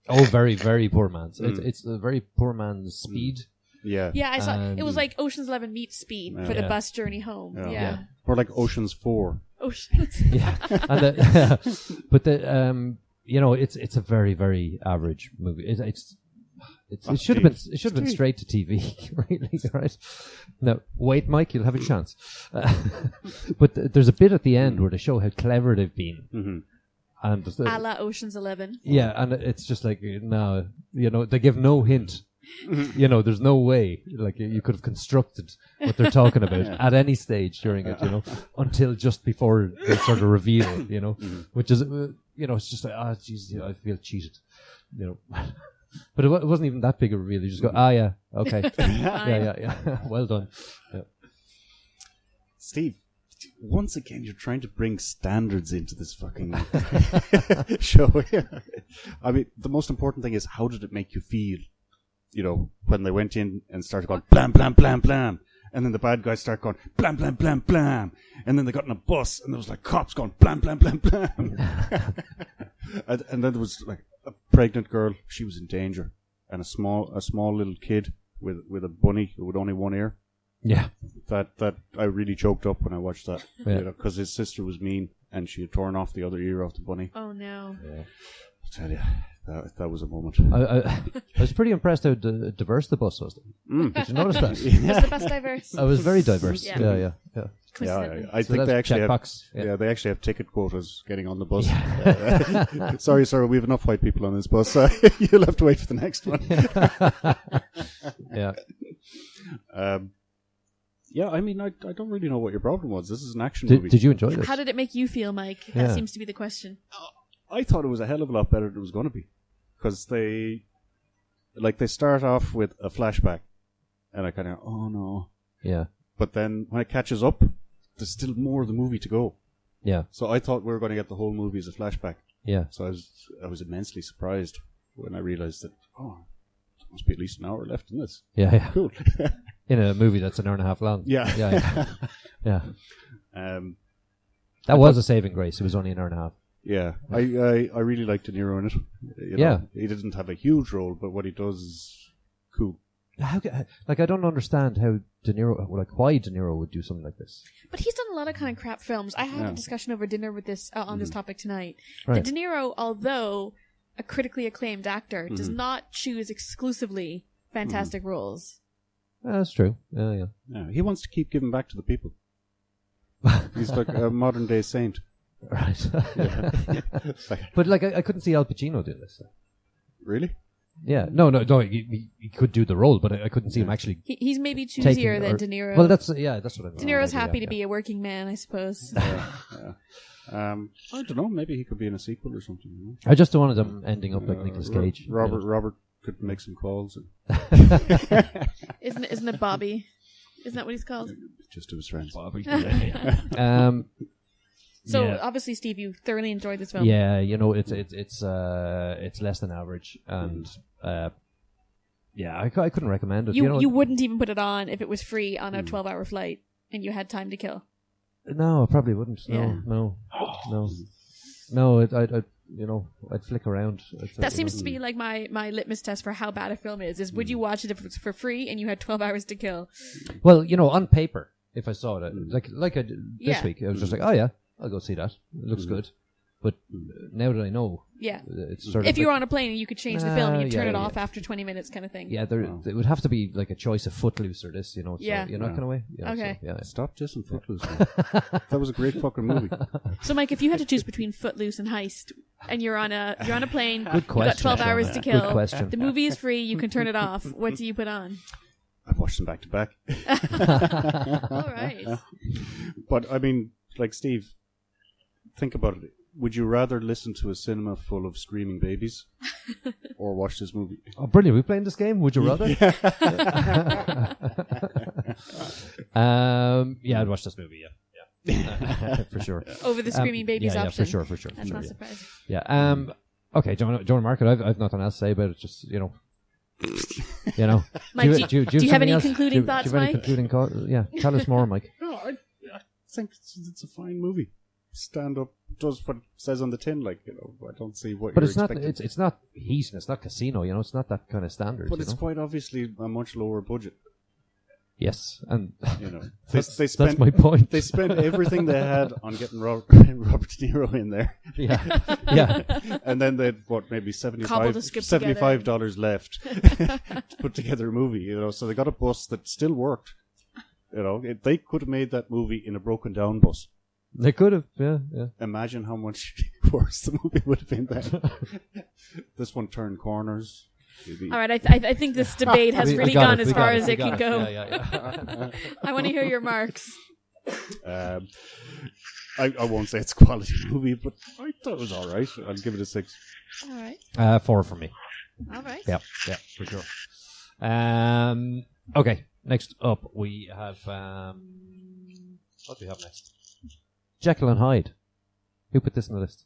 Oh, very, very poor man's. It's a very poor man's Speed. Yeah. Yeah, I saw And- it was like Ocean's 11 meets Speed for the bus journey home. Yeah. Or like Ocean's 4. Ocean's. Yeah, and but it's a very, very average movie. It should have been straight to TV, really, right? No, wait, Mike, you'll have a chance. But there's a bit at the end where they show how clever they've been. Mm-hmm. And A la Ocean's 11. yeah, and it's just like, no, they give no hint. There's no way, like, you could have constructed what they're talking about at any stage during it, until just before they sort of reveal it, which is, it's just like, geez, I feel cheated, But it wasn't even that big a reveal. You just go, yeah, okay. yeah. Well done. Yeah. Steve, once again, you're trying to bring standards into this fucking show. I mean, the most important thing is, how did it make you feel? When they went in and started going, blam, blam, blam, blam. And then the bad guys start going, blam, blam, blam, blam. And then they got in a bus and there was like cops going, blam, blam, blam, blam. and then there was like a pregnant girl. She was in danger. And a small little kid with a bunny with only one ear. Yeah. That I really choked up when I watched that. Yeah. Because his sister was mean and she had torn off the other ear off the bunny. Oh, no. Yeah. I tell you, that was a moment. I was pretty impressed how diverse the bus was. Did you notice that? Was the bus diverse? I was very diverse. Yeah. Yeah. Coincidentally. I So think they that's actually have. checkbox. Yeah. They actually have ticket quotas getting on the bus. Sorry, sir, we have enough white people on this bus. You'll have to wait for the next one. Yeah. I mean, I don't really know what your problem was. This is an action movie. Did you enjoy this? How did it make you feel, Mike? Yeah. That seems to be the question. I thought it was a hell of a lot better than it was going to be, because they start off with a flashback, and I kind of oh no, Yeah. but then when it catches up, there's still more of the movie to go. Yeah. So I thought we were going to get the whole movie as a flashback. Yeah. So I was immensely surprised when I realized that there must be at least an hour left in this. Yeah. Cool. In a movie that's an hour and a half long. Yeah. Yeah. That I was thought- a saving grace. It was only an hour and a half. Yeah, I really liked De Niro in it. Yeah. He didn't have a huge role, but what he does is cool. I don't understand how De Niro, why De Niro would do something like this. But he's done a lot of kind of crap films. I had a discussion over dinner with this on this topic tonight. Right. That De Niro, although a critically acclaimed actor, does not choose exclusively fantastic roles. That's true. Yeah. Yeah, he wants to keep giving back to the people. He's like a modern day saint. Right. But I couldn't see Al Pacino do this. Really? Yeah, no. He could do the role, but I couldn't see him actually. He's maybe taking choosier than or- De Niro. Well, that's what I. De Niro's maybe, happy yeah, to be a working man, I suppose. I don't know. Maybe he could be in a sequel or something. You know? I just don't want them ending up like Nicolas Cage. Robert could make some calls. Isn't it Bobby? Isn't that what he's called? Just to his friends. Bobby. So Yeah. obviously, Steve, you thoroughly enjoyed this film. Yeah, it's less than average, and I couldn't recommend it. You wouldn't even put it on if it was free on a 12-hour flight and you had time to kill. No, I probably wouldn't. Yeah. No. I'd flick around. That seems to be like my litmus test for how bad a film is would you watch it if it was for free and you had 12 hours to kill? Well, on paper, if I saw it, like I did this week, I was just like, oh yeah, I'll go see that. It looks good. But now that I know, it's sort of if you were on a plane and you could change the film, you'd turn it off yeah. after 20 minutes kind of thing. Yeah, it would have to be like a choice of Footloose or this, So, Yeah. kind of way. Okay. So, yeah. Stop dissing Footloose. That was a great fucking movie. So, Mike, if you had to choose between Footloose and Heist, and you're on a plane, Good you've got question. 12 hours to Good kill, question. the movie is free, you can turn it off. What do you put on? I've watched them back to back. All right. But I mean, like Steve, think about it. Would you rather listen to a cinema full of screaming babies or watch this movie? Oh, brilliant! We playing this game? Would you rather? I'd watch this movie. Yeah, for sure. Over the screaming babies yeah, option. for sure. That's not surprising. Yeah. Okay, John Market. I've nothing else to say about it. Just Mike, do you have any else? concluding Do thoughts, you have any Mike? concluding yeah, tell us more, Mike. No, I think it's a fine movie. Stand Up does what it says on the tin, I don't see what But you're it's not. expecting. It's not Heist and it's not Casino. It's not that kind of standard. But it's quite obviously a much lower budget. Yes, and That's my point. They spent everything they had on getting Robert De Niro in there. Yeah. And then they had, maybe Cobbled a script $75 left to put together a movie, So they got a bus that still worked. They could have made that movie in a broken down bus. They could have, yeah. Imagine how much worse the movie would have been then. This one turned corners. All right, I think this debate has really gone as far as it can go. Yeah. I want to hear your marks. I won't say it's a quality movie, but I thought it was all right. I'll give it a 6. All right. 4 for me. All right. Yeah, for sure. Okay, next up we have what do we have next? Jekyll and Hyde. Who put this in the list?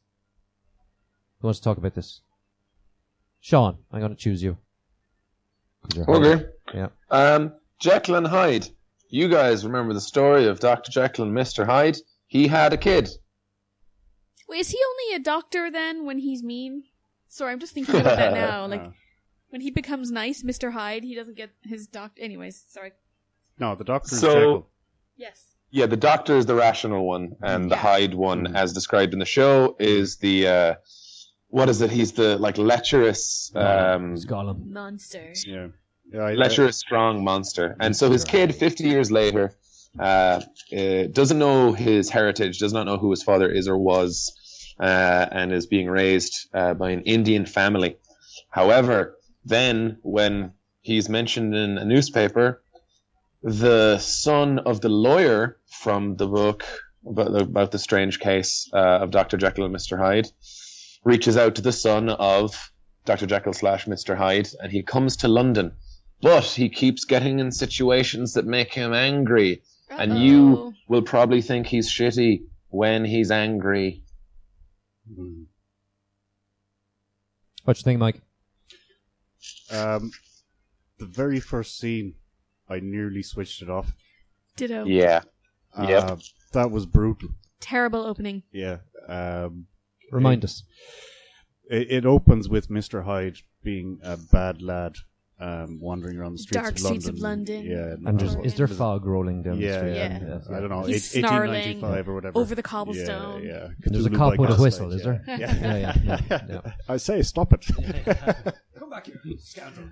Who wants to talk about this? Sean, I'm going to choose you. Okay. Yeah. Jekyll and Hyde. You guys remember the story of Dr. Jekyll and Mr. Hyde? He had a kid. Wait, is he only a doctor then when he's mean? Sorry, I'm just thinking about that now. When he becomes nice, Mr. Hyde, he doesn't get his doctor. Anyways, sorry. No, the doctor is So- Jekyll. Yes. Yeah, the doctor is the rational one, and the Hyde one, as described in the show, is the what is it? He's the lecherous, Gollum. Monster. Yeah. lecherous, strong monster. And so his kid, 50 years later, doesn't know his heritage, does not know who his father is or was, and is being raised by an Indian family. However, then when he's mentioned in a newspaper, the son of the lawyer from the book about the strange case of Dr. Jekyll and Mr. Hyde reaches out to the son of Dr. Jekyll / Mr. Hyde, and he comes to London. But he keeps getting in situations that make him angry. And you will probably think he's shitty when he's angry. What you think, Mike? The very first scene, I nearly switched it off. Ditto. Yeah. Yep. That was brutal. Terrible opening. Yeah. Remind us. It opens with Mr. Hyde being a bad lad, wandering around the Dark streets of London. Yeah. And is there fog rolling down the street? Yeah. I don't know. He's 1895 or whatever. over the cobblestone. Yeah. And there's a Cthulhu cop by with a gaslight, whistle, is there? Yeah. Yeah. I say, stop it. Come back here, scoundrel.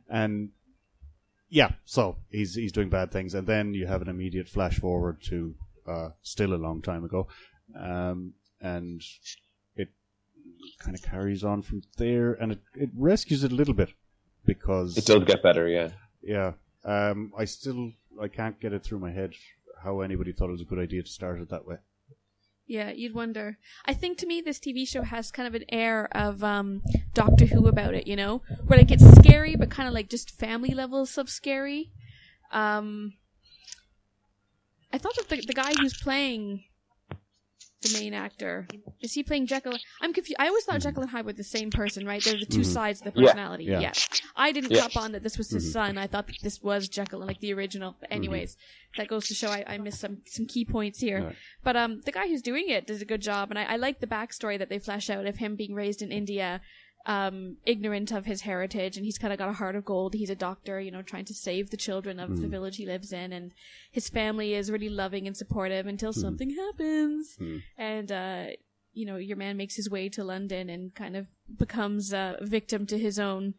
And yeah, so he's doing bad things, and then you have an immediate flash forward to still a long time ago, and kind of carries on from there, and it rescues it a little bit because It does get better, yeah. yeah. I can't get it through my head how anybody thought it was a good idea to start it that way. Yeah, you'd wonder. I think to me this TV show has kind of an air of Doctor Who about it, you know? Where like it's scary but kind of like just family levels of scary. I thought that the guy who's playing the main actor, is he playing Jekyll? I'm confused. I always thought Jekyll and Hyde were the same person, right? They're the two sides of the personality. Yeah. I didn't cop on that this was his son. I thought that this was Jekyll, like the original. But anyways, that goes to show I missed some key points here. Right. But the guy who's doing it does a good job, and I like the backstory that they flesh out of him being raised in India, ignorant of his heritage, and he's kind of got a heart of gold. He's a doctor, you know, trying to save the children of the village he lives in, and his family is really loving and supportive until something happens, and you know, your man makes his way to London and kind of becomes a victim to his own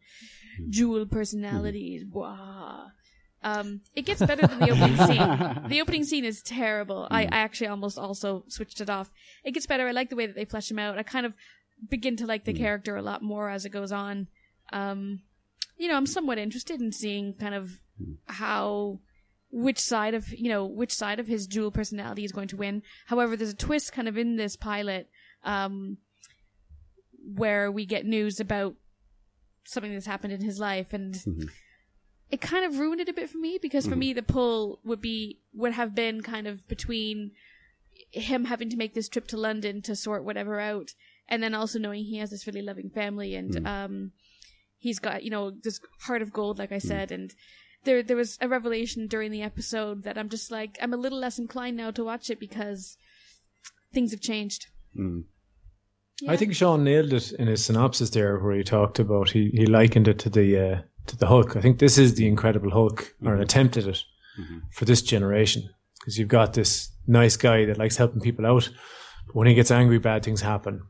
dual personalities. It gets better than the opening scene. The opening scene is terrible. I actually almost also switched it off. It gets better. I like the way that they flesh him out. I kind of begin to like the character a lot more as it goes on. You know, I'm somewhat interested in seeing kind of which side of his dual personality is going to win. However, there's a twist kind of in this pilot where we get news about something that's happened in his life, and it kind of ruined it a bit for me, because for me the pull would have been kind of between him having to make this trip to London to sort whatever out, and then also knowing he has this really loving family, and he's got, you know, this heart of gold, like I said, and there was a revelation during the episode that I'm just like, I'm a little less inclined now to watch it because things have changed. Yeah. I think Sean nailed it in his synopsis there, where he talked about he likened it to the Hulk. I think this is the Incredible Hulk, or an attempt at it for this generation, because you've got this nice guy that likes helping people out, but when he gets angry, bad things happen.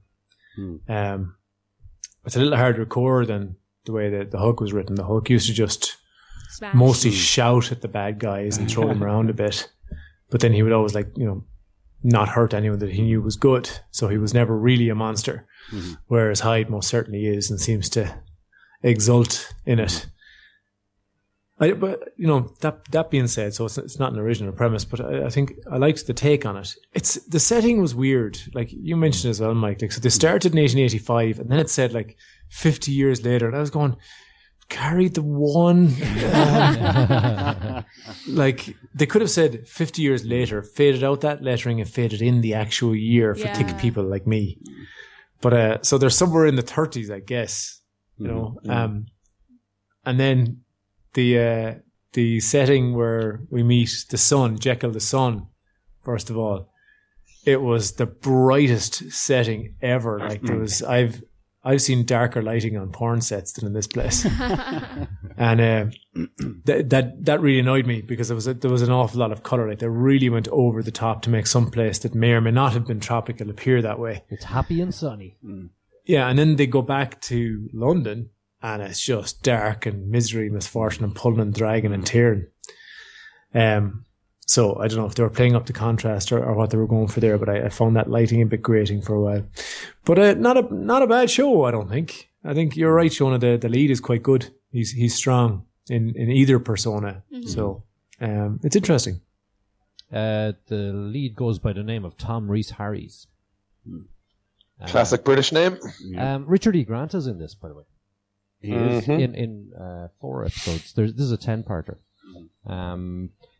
It's a little harder to record than the way that the Hulk was written. The Hulk used to just mostly shout at the bad guys and throw them around a bit, but then he would always, like, you know, not hurt anyone that he knew was good, so he was never really a monster. Whereas Hyde most certainly is, and seems to exult in it. But you know, that being said, so it's not an original premise, but I think I liked the take on it. The setting was weird, like you mentioned as well, Mike. Like, so they started in 1885, and then it said like 50 years later, and I was going, carried the one. Like, they could have said 50 years later, faded out that lettering and faded in the actual year for thick people like me. But so they're somewhere in the 30s, I guess. You know, and then the setting where we meet the son, Jekyll the son, first of all, it was the brightest setting ever. Like, there was, I've seen darker lighting on porn sets than in this place. And that really annoyed me, because there was an awful lot of colour. Like, they really went over the top to make some place that may or may not have been tropical appear that way. It's happy and sunny. Yeah, and then they go back to London, and it's just dark and misery, misfortune, and pulling and dragging and tearing. So I don't know if they were playing up the contrast or what they were going for there, but I found that lighting a bit grating for a while. But not a bad show, I don't think. I think you're right, Shona. The lead is quite good. He's strong in either persona. So it's interesting. The lead goes by the name of Tom Rhys-Harries. Classic British name. Richard E. Grant is in this, by the way. He is in 4 episodes. This is a 10-parter.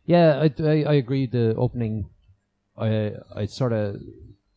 Yeah, I agree. The opening, I sort of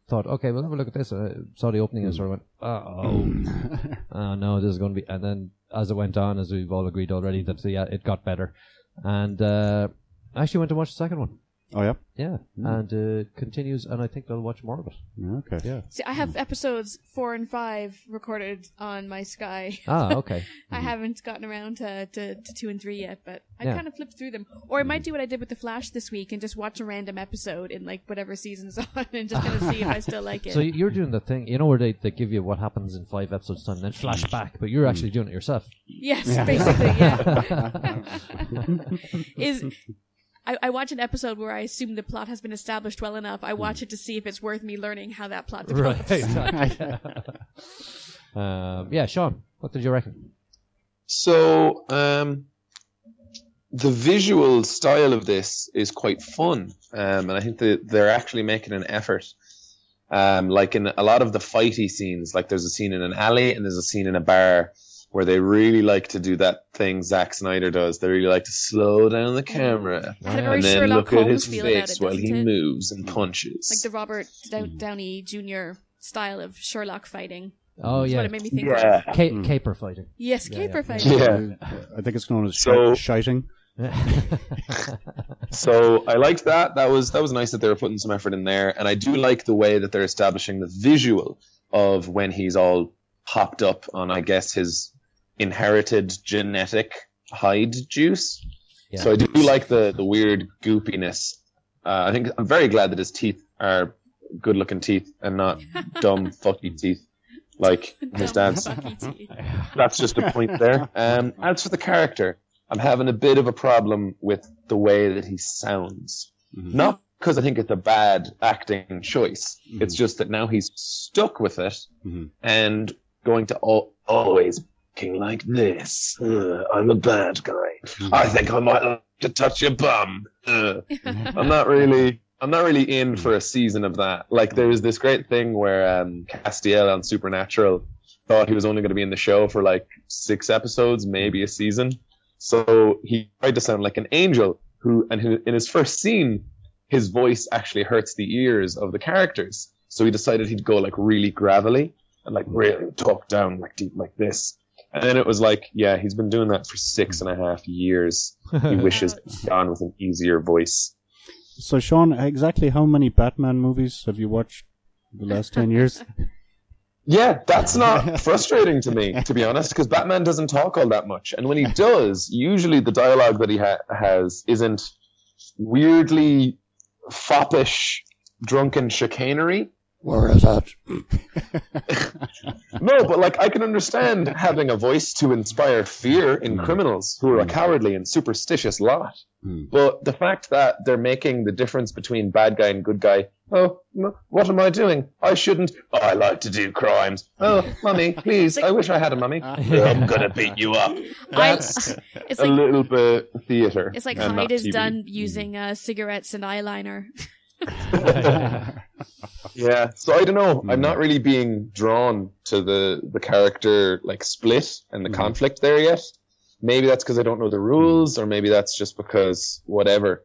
thought, okay, we'll have a look at this. I saw the opening and sort of went, oh no, this is going to be. And then as it went on, as we've all agreed already, that it got better. And I actually went to watch the second one. Oh yeah, yeah, and it continues, and I think I'll watch more of it. Okay, yeah. See, I have episodes 4 and 5 recorded on my Sky. Ah, okay. I haven't gotten around to 2 and 3 yet, but I kind of flipped through them. Or I might do what I did with The Flash this week and just watch a random episode in like whatever season's on, and just kind of see if I still like it. So you're doing the thing, you know, where they give you what happens in 5 episodes time, and then flash back, but you're actually doing it yourself. Yes, basically, yeah. I watch an episode where I assume the plot has been established well enough. I watch it to see if it's worth me learning how that plot develops. Yeah, Sean, what did you reckon? So, the visual style of this is quite fun, and I think that they're actually making an effort. Like in a lot of the fighty scenes, like there's a scene in an alley and there's a scene in a bar where they really like to do that thing Zack Snyder does. They really like to slow down the camera and then look at his face while he moves and punches. Like the Robert Downey Jr. style of Sherlock fighting. Oh, That's yeah. what it made me think of. Caper fighting. Yes, caper fighting. Yeah. I think it's known as shiting. So I liked that. That was nice that they were putting some effort in there, and I do like the way that they're establishing the visual of when he's all popped up on, I guess, his inherited genetic Hyde juice. Yeah. So I do like the weird goopiness. I think I'm very glad that his teeth are good-looking teeth and not dumb fucky teeth like his dad's. That's just a point there. As for the character, I'm having a bit of a problem with the way that he sounds. Mm-hmm. Not because I think it's a bad acting choice. Mm-hmm. It's just that now he's stuck with it and going to always looking like this. I'm a bad guy. I think I might like to touch your bum. I'm not really in for a season of that. Like there was this great thing where Castiel on Supernatural thought he was only going to be in the show for like 6 episodes, maybe a season. So he tried to sound like an angel who in his first scene, his voice actually hurts the ears of the characters. So he decided he'd go like really gravelly and like really talk down like deep like this. And then it was like, yeah, he's been doing that for 6.5 years. He wishes he'd gone with an easier voice. So Sean, exactly how many Batman movies have you watched the last 10 years? Yeah, that's not frustrating to me, to be honest, because Batman doesn't talk all that much. And when he does, usually the dialogue that he has isn't weirdly foppish, drunken chicanery. Where is that? No, but like I can understand having a voice to inspire fear in criminals who are a cowardly and superstitious lot. But the fact that they're making the difference between bad guy and good guy, what am I doing? I shouldn't. Oh, I like to do crimes. Oh, mummy, please, I wish I had a mummy. I'm gonna beat you up. That's it's a little bit theater. It's like Hyde is done using cigarettes and eyeliner. Yeah, so I don't know. I'm not really being drawn to the character like split and the conflict there yet. Maybe that's because I don't know the rules, or maybe that's just because whatever.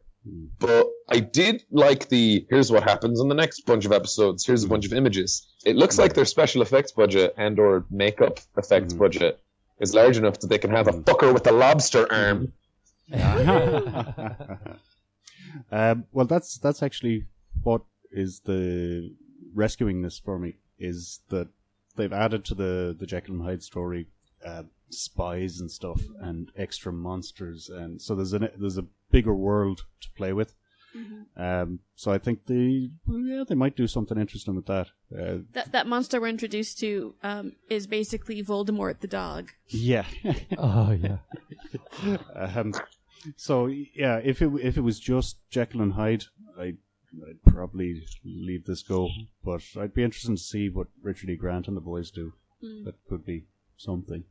But I did like here's what happens in the next bunch of episodes. Here's a bunch of images. It looks like their special effects budget and or makeup effects budget is large enough that they can have a fucker with a lobster arm. Well, that's actually what is the rescuing this for me, is that they've added to the Jekyll and Hyde story spies and stuff and extra monsters, and so there's a bigger world to play with. So I think they might do something interesting with that. That monster we're introduced to is basically Voldemort the dog. Yeah. Oh yeah. So yeah, if it was just Jekyll and Hyde, I'd probably leave this go. But I'd be interested to see what Richard E. Grant and the boys do. That could be something.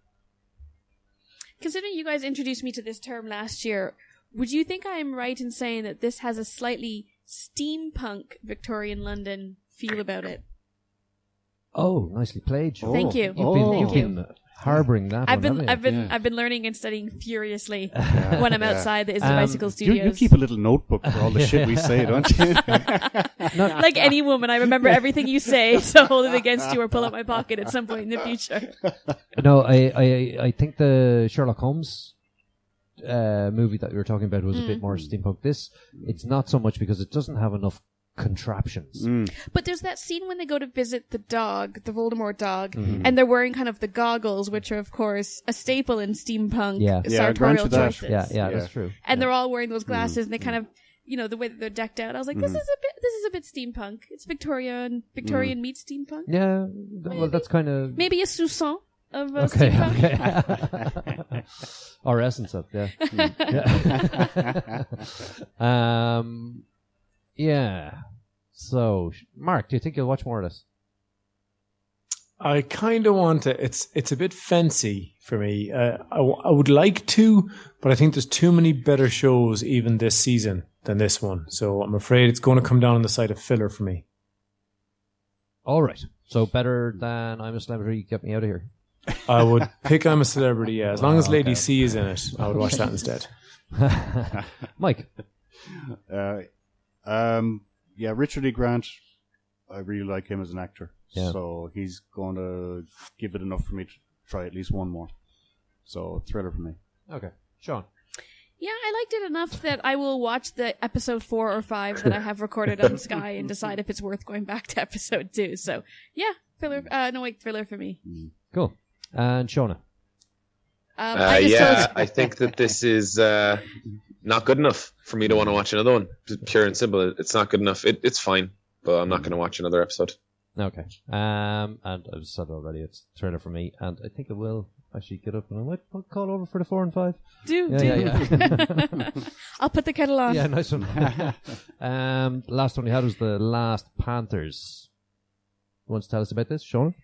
Considering you guys introduced me to this term last year, would you think I'm right in saying that this has a slightly steampunk Victorian London feel about it? Oh, nicely played. Thank you. You've been harboring that. I've been learning and studying furiously when I'm outside the Is the Bicycle Studios. You keep a little notebook for all the shit we say, don't you? Like any woman, I remember everything you say, so hold it against you or pull out my pocket at some point in the future. No, I think the Sherlock Holmes movie that we were talking about was a bit more steampunk. It's not so much because it doesn't have enough contraptions. But there's that scene when they go to visit the dog, the Voldemort dog, and they're wearing kind of the goggles, which are of course a staple in steampunk sartorial choices. Yeah, that's true. And they're all wearing those glasses, and they kind of, the way that they're decked out. I was like, this is a bit steampunk. It's Victorian meets steampunk. Yeah, well, that's kind of maybe a soupçon of steampunk. Okay. Or essence of, yeah. Yeah. So, Mark, do you think you'll watch more of this? I kind of want to. It's a bit fancy for me. I would like to, but I think there's too many better shows even this season than this one. So I'm afraid it's going to come down on the side of filler for me. All right. So better than I'm a Celebrity, get me out of here. I would pick I'm a Celebrity, yeah. As long as Lady C is in it, I would watch that instead. Mike? Yeah, Richard E. Grant, I really like him as an actor. Yeah. So he's going to give it enough for me to try at least one more. So, thriller for me. Okay. Sean? Yeah, I liked it enough that I will watch the episode 4 or 5 that I have recorded on Sky and decide if it's worth going back to episode 2. So, yeah, thriller for me. Cool. And Shona? I think that this is not good enough for me to want to watch another one. Pure and simple. It's not good enough. It's fine, but I'm not going to watch another episode. Okay. And I've said already, it's thriller for me, and I think it will actually get up and I might call over for the 4 and 5. Yeah. I'll put the kettle on. Yeah, nice one. Last one we had was the Last Panthers. You want to tell us about this, Sean?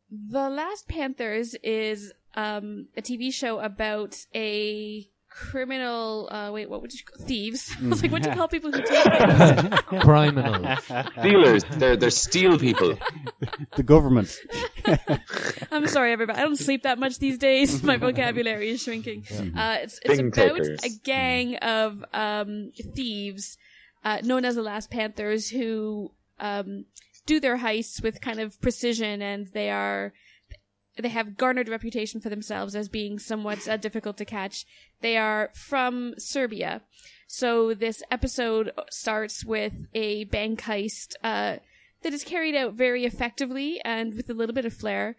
The Last Panthers is a TV show about a criminal. What would you call thieves? I was like, what do you call people who take things? Criminals. Stealers. They're steel people. The government. I'm sorry, everybody. I don't sleep that much these days. My vocabulary is shrinking. It's about takers. a gang of thieves known as the Last Panthers who do their heists with kind of precision, and they have garnered a reputation for themselves as being somewhat difficult to catch. They are from Serbia. So this episode starts with a bank heist that is carried out very effectively and with a little bit of flair.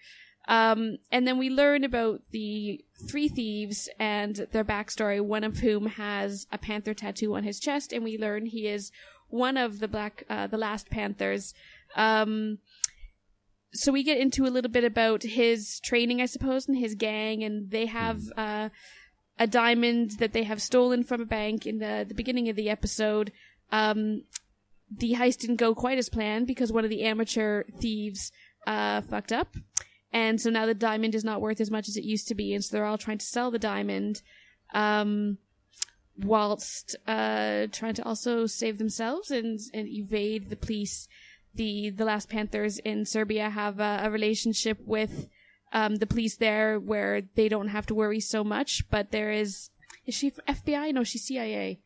And then we learn about the 3 thieves and their backstory, one of whom has a panther tattoo on his chest, and we learn he is one of the Last Panthers. So we get into a little bit about his training, I suppose, and his gang, and they have a diamond that they have stolen from a bank in the beginning of the episode. The heist didn't go quite as planned because one of the amateur thieves fucked up, and so now the diamond is not worth as much as it used to be, and so they're all trying to sell the diamond whilst trying to also save themselves and evade the police. The Last Panthers in Serbia have a relationship with the police there where they don't have to worry so much, but there is she FBI? No, she's CIA.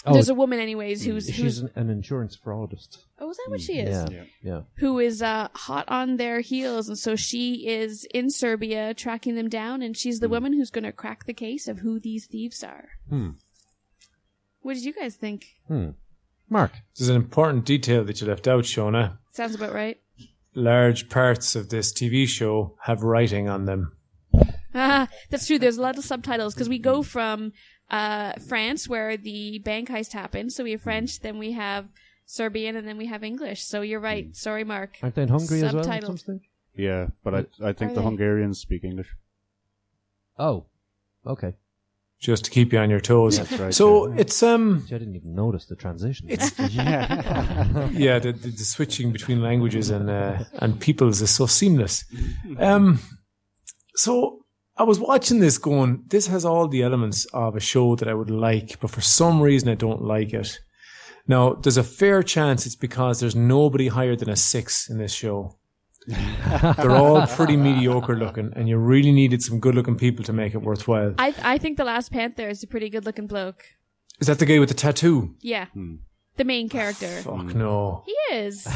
Oh, there's a woman anyways she's an insurance fraudist. Oh, is that what she is? Yeah. Who is hot on their heels, and so she is in Serbia tracking them down, and she's the woman who's going to crack the case of who these thieves are. What did you guys think? Mark? There's an important detail that you left out, Shona. Sounds about right. Large parts of this TV show have writing on them. That's true. There's a lot of subtitles because we go from France, where the bank heist happened. So we have French, then we have Serbian, and then we have English. So you're right. Sorry, Mark. Aren't they in Hungary as well? Subtitled. Yeah, but I think the Hungarians speak English. Oh, okay. Just to keep you on your toes. That's right, so yeah. it's I didn't even notice the transition. It's yeah, the switching between languages and peoples is so seamless. So I was watching this going, this has all the elements of a show that I would like, but for some reason I don't like it. Now, there's a fair chance it's because there's nobody higher than a 6 in this show. They're all pretty mediocre looking, and you really needed some good looking people to make it worthwhile. I think the Last Panther is a pretty good looking bloke. Is that the guy with the tattoo? Yeah. The main character. Fuck no. He is.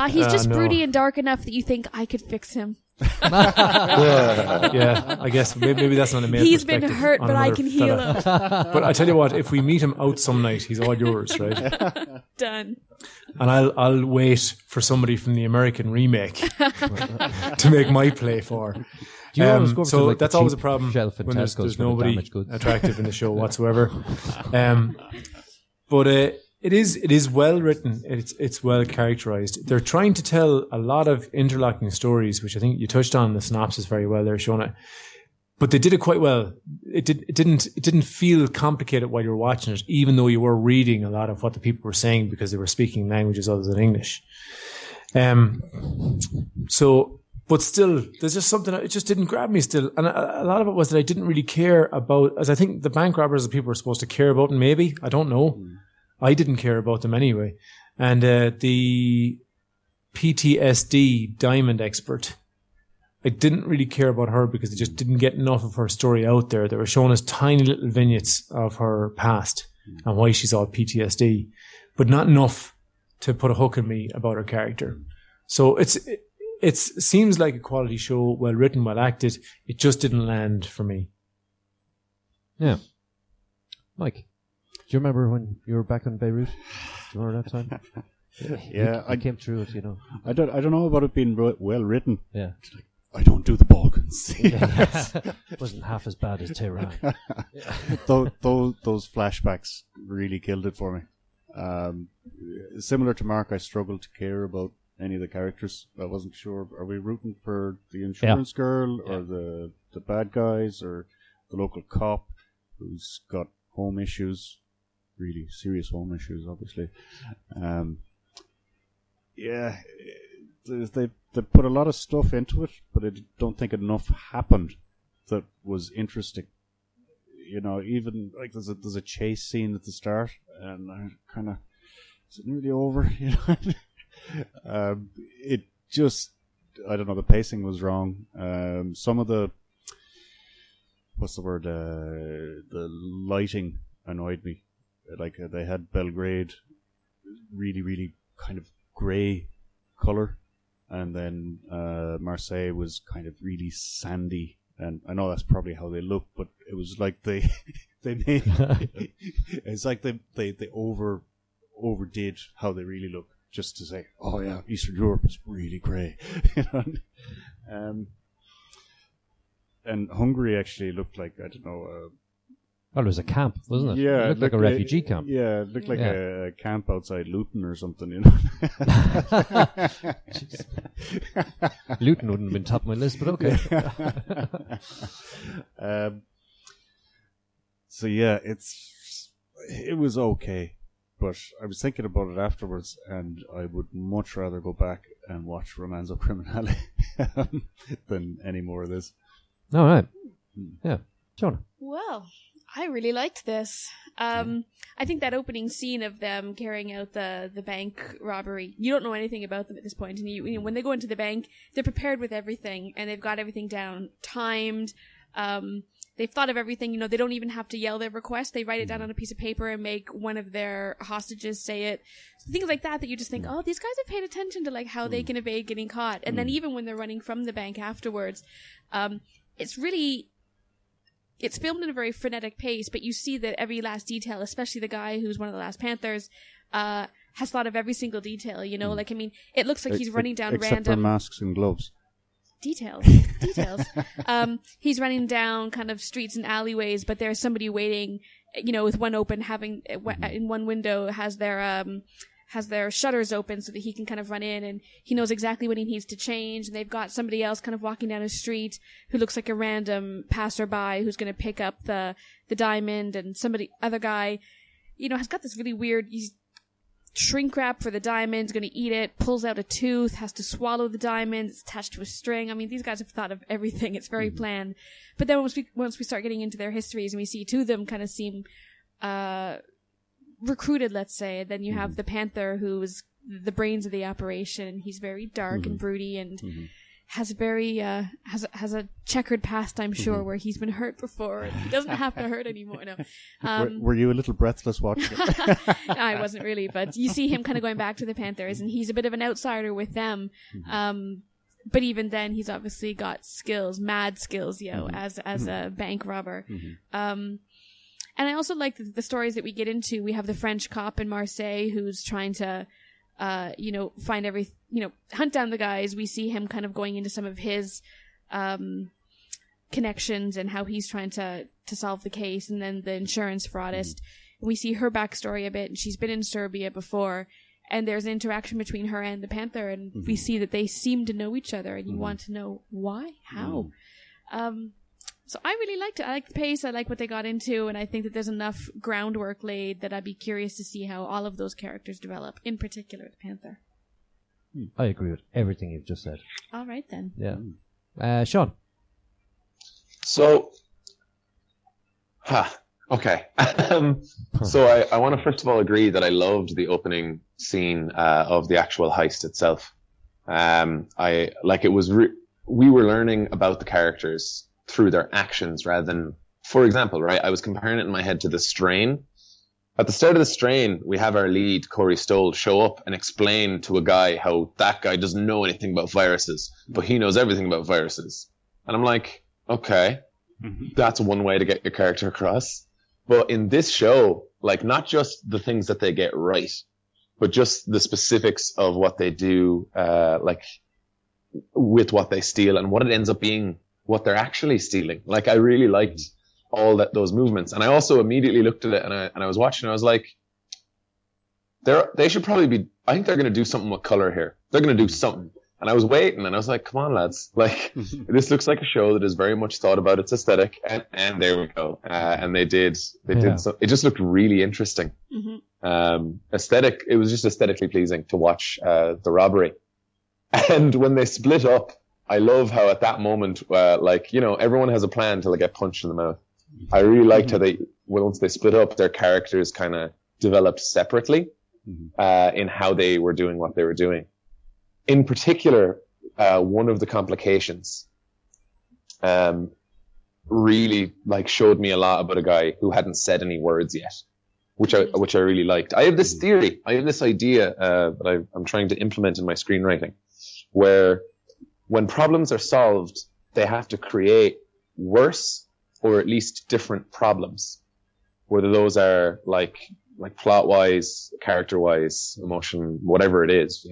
He's just no. broody and dark enough that you think I could fix him. Yeah, I guess maybe that's not a male He's been perspective hurt, on but I another can heal fella. him. But I tell you what, if we meet him out some night, he's all yours, right? Done. And I'll wait for somebody from the American remake to make my play for. Do you always go over so to, like, that's the always a cheap problem shelf in when Tesco's there's for the nobody damaged goods? attractive in the show whatsoever. But it is well written. It's well characterized. They're trying to tell a lot of interlocking stories, which I think you touched on in the synopsis very well there, Shona. but they did it quite well. It didn't feel complicated while you were watching it, even though you were reading a lot of what the people were saying because they were speaking languages other than English. But still, there's just something, it just didn't grab me still. And a lot of it was that I didn't really care about, as I think the bank robbers the people were supposed to care about, and maybe, I don't know. I didn't care about them anyway. And the PTSD diamond expert, I didn't really care about her because they just didn't get enough of her story out there. They were showing us tiny little vignettes of her past and why she's all PTSD, but not enough to put a hook in me about her character. So it seems like a quality show, well written, well acted. It just didn't land for me. Yeah. Mike, do you remember when you were back in Beirut? Do you remember that time? Yeah, I came through it, you know. I don't know about it being well written. Yeah. I don't do the Balkans. It wasn't half as bad as Tehran. Those flashbacks really killed it for me. Similar to Mark, I struggled to care about any of the characters. I wasn't sure, are we rooting for the insurance girl or the bad guys or the local cop who's got home issues, really serious home issues, obviously. They put a lot of stuff into it, but I don't think enough happened that was interesting. You know, even like there's a chase scene at the start, and I kind of, is it nearly over? You know, it just, I don't know, the pacing was wrong. Some of the, what's the word? The lighting annoyed me. Like they had Belgrade, really, really kind of grey color, and then Marseille was kind of really sandy. And I know that's probably how they look, but it was like they made it's like they overdid how they really look, just to say, oh yeah, Eastern Europe is really grey. You know? And Hungary actually looked like, I don't know. Well, it was a camp, wasn't it? Yeah, it looked like a refugee camp. Yeah, it looked like a camp outside Luton or something, you know. Luton wouldn't have been top of my list, but okay. So yeah, it was okay, but I was thinking about it afterwards, and I would much rather go back and watch Romanzo Criminale than any more of this. All right. Yeah. Jonah. Well, I really liked this. I think that opening scene of them carrying out the bank robbery, you don't know anything about them at this point, and you know, when they go into the bank, they're prepared with everything, and they've got everything down, timed. They've thought of everything. You know, they don't even have to yell their request. They write it down on a piece of paper and make one of their hostages say it. So things like that you just think, oh, these guys have paid attention to like how they can evade getting caught. And then even when they're running from the bank afterwards, it's filmed in a very frenetic pace, but you see that every last detail, especially the guy who's one of the Last Panthers, has thought of every single detail, you know? Like, I mean, it looks like he's running down except random... for masks and gloves. Details. He's running down kind of streets and alleyways, but there's somebody waiting, you know, with one open, having, in one window has their shutters open so that he can kind of run in, and he knows exactly what he needs to change. And they've got somebody else kind of walking down a street who looks like a random passerby who's going to pick up the diamond, and other guy, you know, has got this really weird shrink wrap for the diamond, going to eat it, pulls out a tooth, has to swallow the diamond, it's attached to a string. I mean, these guys have thought of everything. It's very planned. But then once we start getting into their histories and we see two of them kind of seem recruited, let's say, then you have the Panther, who's the brains of the operation. He's very dark and broody, and has very has a checkered past, I'm sure, where he's been hurt before, and he doesn't have to hurt anymore. No. Were you a little breathless watching it? No, I wasn't really, but you see him kind of going back to the Panthers, and he's a bit of an outsider with them. But even then, he's obviously got skills, mad skills, as a bank robber. And I also like the stories that we get into. We have the French cop in Marseille who's trying to, find hunt down the guys. We see him kind of going into some of his connections and how he's trying to solve the case. And then the insurance fraudist. We see her backstory a bit, and she's been in Serbia before. And there's an interaction between her and the Panther, and we see that they seem to know each other, and you want to know why, how. So I really liked it. I like the pace. I like what they got into, and I think that there's enough groundwork laid that I'd be curious to see how all of those characters develop. In particular, the Panther. I agree with everything you've just said. All right then. Yeah. Sean. So, okay. So I want to first of all agree that I loved the opening scene of the actual heist itself. We were learning about the characters through their actions rather than, for example, right? I was comparing it in my head to The Strain. At the start of The Strain, we have our lead, Corey Stoll, show up and explain to a guy how that guy doesn't know anything about viruses, but he knows everything about viruses. And I'm like, okay, that's one way to get your character across. But in this show, like, not just the things that they get right, but just the specifics of what they do, like, with what they steal and what it ends up being, what they're actually stealing. Like, I really liked all those movements. And I also immediately looked at it and I was watching and I was like, they should probably be, I think they're going to do something with color here. They're going to do something. And I was waiting and I was like, come on, lads. Like, this looks like a show that is very much thought about its aesthetic. And there we go. And they did so. It just looked really interesting. It was just aesthetically pleasing to watch, the robbery. And when they split up, I love how at that moment, everyone has a plan till they get punched in the mouth. I really liked how once they split up, their characters kind of developed separately, in how they were doing what they were doing. In particular, one of the complications, really showed me a lot about a guy who hadn't said any words yet, which I really liked. I have this theory, this idea, that I'm trying to implement in my screenwriting, where when problems are solved, they have to create worse or at least different problems, whether those are like plot-wise, character-wise, emotion, whatever it is,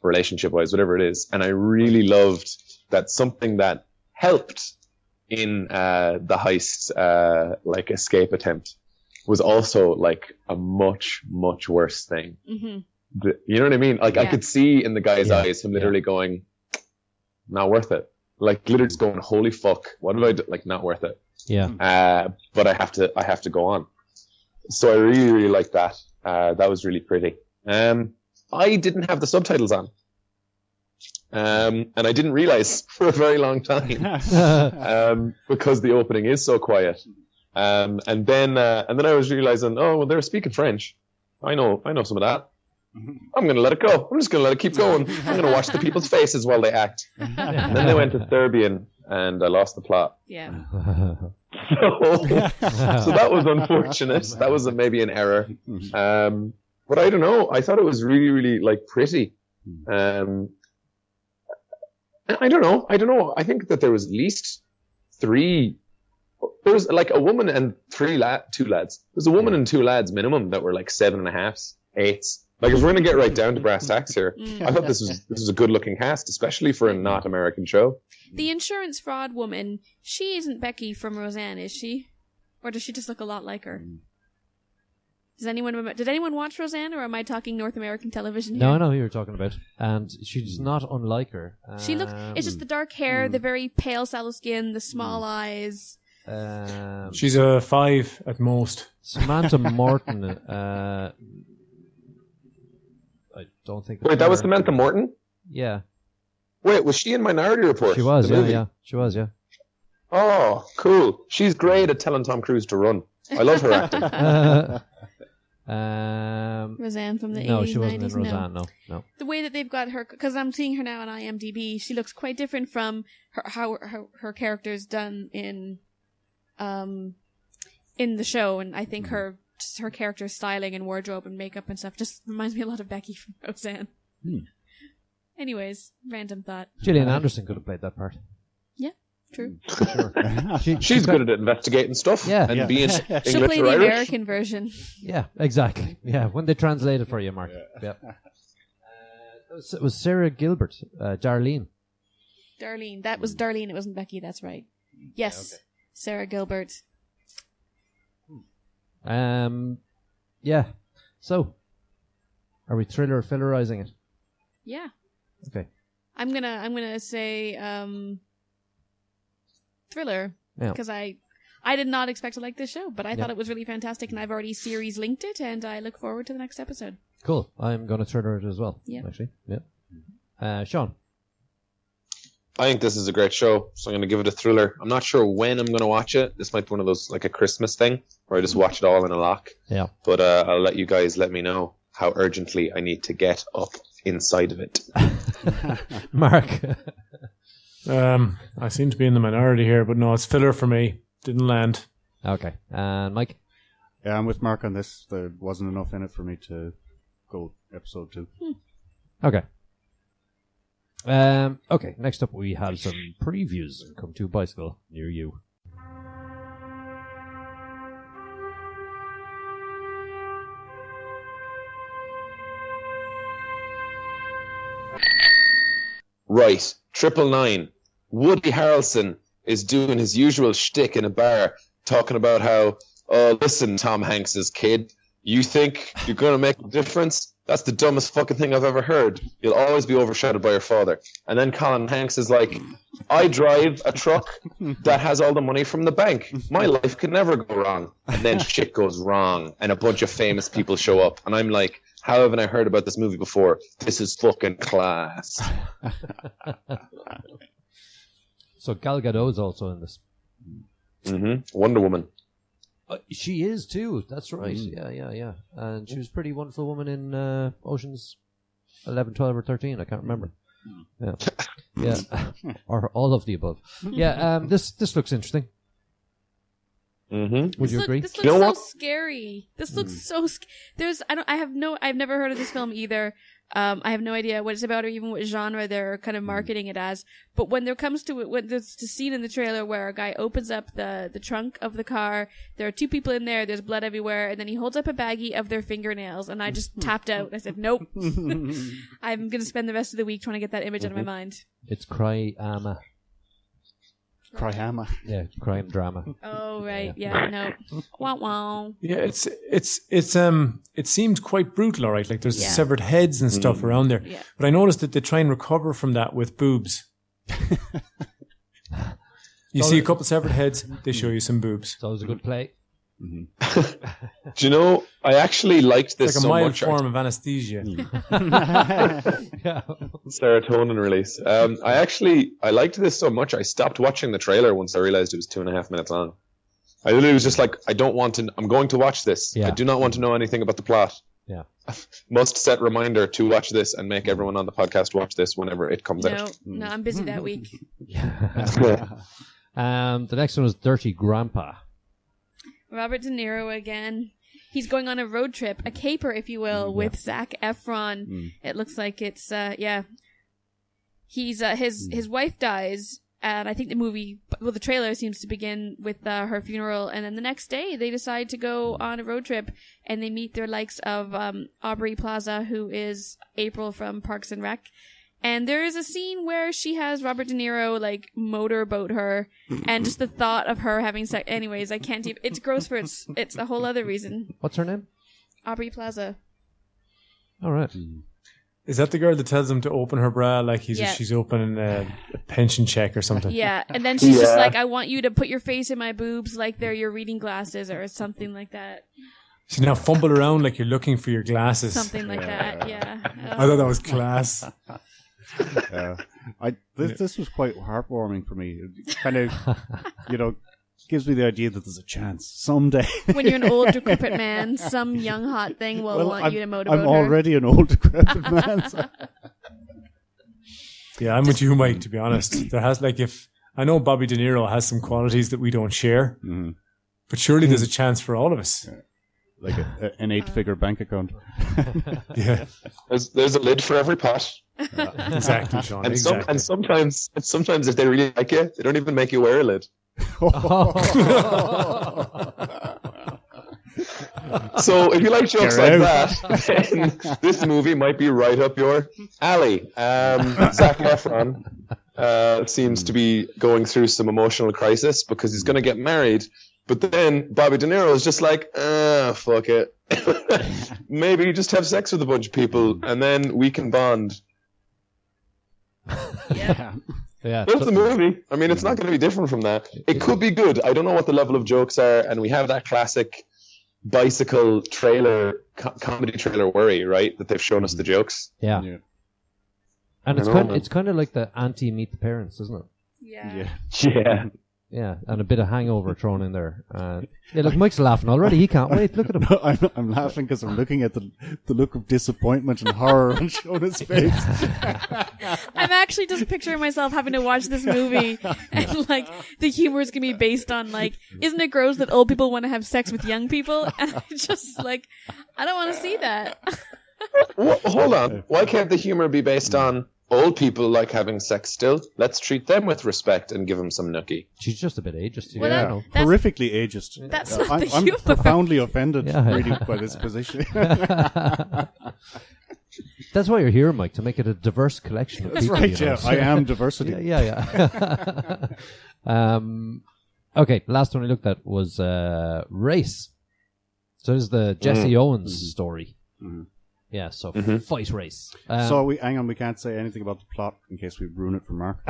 relationship-wise, whatever it is. And I really loved that something that helped in the heist escape attempt was also a much, much worse thing. You know what I mean? I could see in the guy's eyes him literally going, not worth it. Literally just going, holy fuck, what did I do? Not worth it. Yeah. But I have to go on. So I really, really liked that. That was really pretty. I didn't have the subtitles on. And I didn't realize for a very long time, because the opening is so quiet. And then I was realizing, oh, well, they're speaking French. I know some of that. I'm going to let it go. I'm just going to let it keep going. I'm going to watch the people's faces while they act. And then they went to Serbian and I lost the plot. Yeah. So that was unfortunate. That was maybe an error. But I don't know. I thought it was really, really pretty. I don't know. I think that there was at least three. There was a woman and two lads. There's a woman and two lads minimum that were 7.5s, 8s. If we're going to get right down to brass tacks here, I thought this was a good looking cast, especially for a not American show. The insurance fraud woman, she isn't Becky from Roseanne, is she? Or does she just look a lot like her? Did anyone watch Roseanne, or am I talking North American television here? No, I know who you're talking about. And she's not unlike her. She looks, it's just the dark hair, the very pale sallow skin, the small eyes. She's a 5 at most. Samantha Morton, I don't think. Wait, that was Samantha Morton? Yeah. Wait, was she in Minority Report? She was, yeah. She was, yeah. Oh, cool. She's great at telling Tom Cruise to run. I love her acting. Roseanne from the 80s, no, she wasn't 90s, in Roseanne, no. The way that they've got her, because I'm seeing her now on IMDb, she looks quite different from how her character's done in the show, and I think her character's styling and wardrobe and makeup and stuff just reminds me a lot of Becky from Roseanne. Anyways, random thought. Gillian Anderson could have played that part. Yeah, true. Sure. She's good at investigating stuff and being English She'll play or the Irish. American version. Yeah, exactly. Yeah, when they translate it for you, Mark. Yeah. It was Sarah Gilbert, Darlene. Darlene. That was Darlene. It wasn't Becky. That's right. Yes. Yeah, okay. Sarah Gilbert. Yeah. So, are we thriller fillerizing it? Yeah. Okay. I'm gonna say thriller. Yeah. because I did not expect to like this show, but I thought it was really fantastic, and I've already series linked it, and I look forward to the next episode. Cool. I'm going to trigger it as well. Yeah. Actually. Yeah. Sean. I think this is a great show, so I'm going to give it a thriller. I'm not sure when I'm going to watch it. This might be one of those, like a Christmas thing, where I just watch it all in a lock. Yeah. But I'll let you guys let me know how urgently I need to get up inside of it. Mark. I seem to be in the minority here, but no, it's filler for me. Didn't land. Okay. And Mike. Yeah, I'm with Mark on this. There wasn't enough in it for me to go episode 2. Okay. Okay, next up we have some previews and Come to Bicycle near you. Right, 999. Woody Harrelson is doing his usual shtick in a bar, talking about how, oh, listen, Tom Hanks's kid, you think you're going to make a difference? That's the dumbest fucking thing I've ever heard. You'll always be overshadowed by your father. And then Colin Hanks is like, I drive a truck that has all the money from the bank. My life could never go wrong. And then shit goes wrong, and a bunch of famous people show up. And I'm like, how haven't I heard about this movie before? This is fucking class. So Gal Gadot is also in this. Wonder Woman. She is too. That's right. Yeah. And she was a pretty wonderful woman in Oceans 11, 12, or 13. I can't remember. Yeah. Or all of the above. Yeah. This looks interesting. Would you agree? This looks so scary. This looks so. I've never heard of this film either. I have no idea what it's about or even what genre they're kind of marketing it as. But when there comes to it, when there's the scene in the trailer where a guy opens up the trunk of the car, there are 2 people in there, there's blood everywhere, and then he holds up a baggie of their fingernails, and I just tapped out. I said, nope. I'm going to spend the rest of the week trying to get that image out of my mind. It's Cryama. Cryama. Yeah, crime drama. Oh, right. Yeah, no. Wow, wow. Yeah, it seemed quite brutal, all right. Like there's severed heads and stuff around there. Yeah. But I noticed that they try and recover from that with boobs. You see a couple severed heads, they show you some boobs. It's always a good play. Do you know, I actually liked this It's like a so mild much. form of anesthesia. Serotonin release. I liked this so much, I stopped watching the trailer once I realized it was 2.5 minutes long. I literally was just like, I'm going to watch this. Yeah. I do not want to know anything about the plot. Yeah. Must set reminder to watch this and make everyone on the podcast watch this whenever it comes out. No, I'm busy that week. The next one is Dirty Grandpa. Robert De Niro again. He's going on a road trip, a caper, if you will, with Zac Efron. It looks like it's, He's, his wife dies, and I think the trailer seems to begin with her funeral, and then the next day they decide to go on a road trip, and they meet their likes of Aubrey Plaza, who is April from Parks and Rec. And there is a scene where she has Robert De Niro, like, motorboat her, and just the thought of her having sex. Anyways, I can't even. It's gross for it's a whole other reason. What's her name? Aubrey Plaza. All right. Is that the girl that tells him to open her bra like she's opening a pension check or something? Yeah, and then she's just like, I want you to put your face in my boobs like they're your reading glasses or something like that. She's now fumble around like you're looking for your glasses. Something like that, yeah. I thought that was class. This was quite heartwarming for me. It kind of, gives me the idea that there's a chance someday. When you're an old, decrepit man, some young, hot thing will want you to motorboat I'm her. already an old, decrepit man. So. Yeah, I'm with you, Mike, to be honest. There has, I know Bobby De Niro has some qualities that we don't share, but surely there's a chance for all of us. Yeah. Like an 8-figure bank account. Yeah. There's a lid for every pot. Exactly, Sean. And, exactly. and sometimes if they really like you, they don't even make you wear a lid. So if you like jokes like that, then this movie might be right up your alley. Zac Efron seems to be going through some emotional crisis because he's going to get married. But then Bobby De Niro is just like, fuck it. Maybe just have sex with a bunch of people and then we can bond. Yeah. Yeah, That's the movie. I mean, it's not going to be different from that. It could be good. I don't know what the level of jokes are, and we have that classic bicycle trailer, comedy trailer worry, right? That they've shown us the jokes. Yeah. And it's kind of like the anti-Meet the Parents, isn't it? Yeah. Yeah, and a bit of Hangover thrown in there. Yeah, look, Mike's laughing already. He can't wait. Look at him. I'm laughing because I'm looking at the look of disappointment and horror on Shonna's face. I'm actually just picturing myself having to watch this movie, and like the humor is gonna be based on like, isn't it gross that old people want to have sex with young people? And I just like, I don't want to see that. Hold on. Why can't the humor be based on old people like having sex still? Let's treat them with respect and give them some nookie. She's just a bit ageist. Well, Yeah. Horrifically ageist. That's not the I'm humor. profoundly offended really by this position. That's why you're here, Mike, to make it a diverse collection of That's people. right, yeah. I am diversity. Yeah. Okay, last one I looked at was Race. So this is the Jesse Owens story. Mm-hmm. Yeah, so fight race. So hang on, we can't say anything about the plot in case we ruin it for Mark.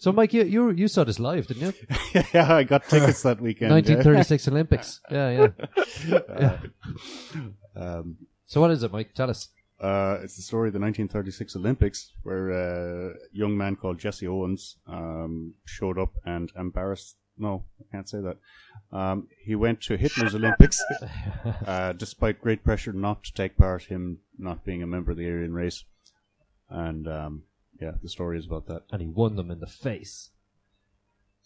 So Mike, you saw this live, didn't you? Yeah, I got tickets that weekend. 1936 Olympics. Yeah. So what is it, Mike? Tell us. It's the story of the 1936 Olympics, where a young man called Jesse Owens showed up and embarrassed. No, I can't say that. He went to Hitler's Olympics, despite great pressure not to take part, him not being a member of the Aryan race. And, the story is about that. And he won them in the face.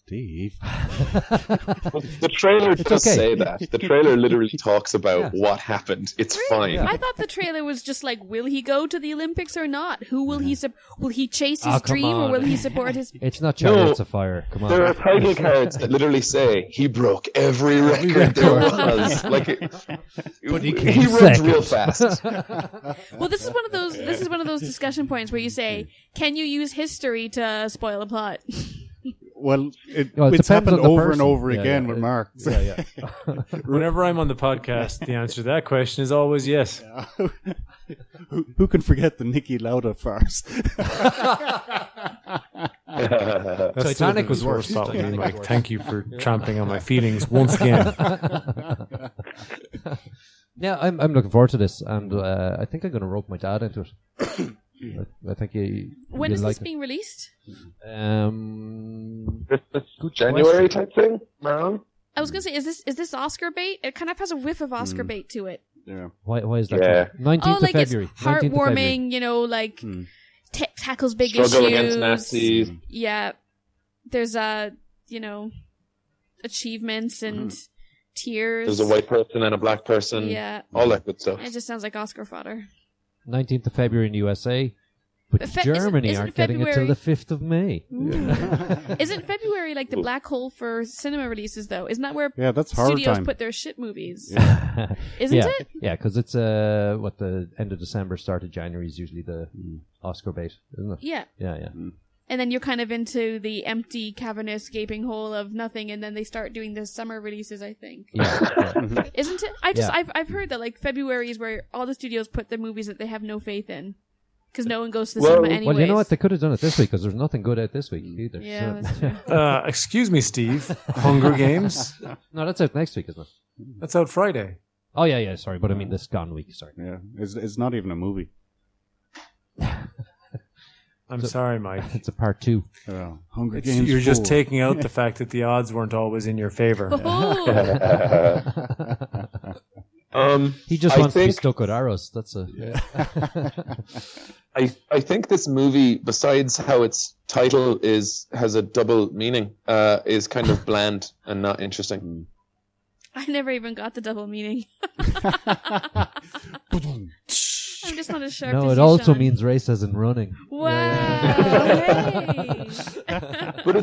Steve. The trailer does say that. The trailer literally talks about what happened. It's fine. I thought the trailer was just like, will he go to the Olympics or not? Who will he will he chase his dream or will he support his... It's not Chariots of Fire. Come on. There are title cards that literally say he broke every record there was. But he runs real fast. Well, this is one of those discussion points where you say, can you use history to spoil a plot? Well, it's happened over and over again with Mark. Yeah. Whenever I'm on the podcast, the answer to that question is always yes. Yeah. Who can forget the Niki Lauda farce? Titanic was worse. About me, Mike. Thank you for trampling on my feelings once again. Yeah, I'm looking forward to this, and I think I'm going to rope my dad into it. I think when is this being released? January type thing, Marilyn? I was gonna say, is this Oscar bait? It kind of has a whiff of Oscar bait to it. Yeah. Why is that? Yeah. 19th of February. It's heartwarming. Tackles big Struggle issues. against Nazis. Yeah. There's achievements and tears. There's a white person and a black person. Yeah. All that good stuff. It just sounds like Oscar fodder. 19th of February in the USA. But Germany aren't getting it till the 5th of May. Isn't February like the black hole for cinema releases, though? Isn't that where that's horror studios time. put their shit movies? Yeah. Isn't it? Yeah, because it's the end of December, start of January is usually the Oscar bait, isn't it? Yeah. Yeah. And then you're kind of into the empty, cavernous, gaping hole of nothing, and then they start doing the summer releases, I think. Yeah. Isn't it? I've heard that like February is where all the studios put the movies that they have no faith in. Because no one goes to the cinema anyways. Well, you know what? They could have done it this week because there's nothing good out this week either. Yeah, so. that's true. Excuse me, Steve. Hunger Games? No, that's out next week, isn't it? That's out Friday. Oh, yeah, sorry. But I mean this gone week, sorry. Yeah, it's not even a movie. I'm sorry, Mike. It's a part 2. Hunger Games. You're just taking out the fact that the odds weren't always in your favor. He just wants to be stuck with arrows. That's a. I think this movie, besides how its title has a double meaning, is kind of bland and not interesting. I never even got the double meaning. I'm just not as sharp as No, it you, also Sean. means race as in running. Wow. Hey. But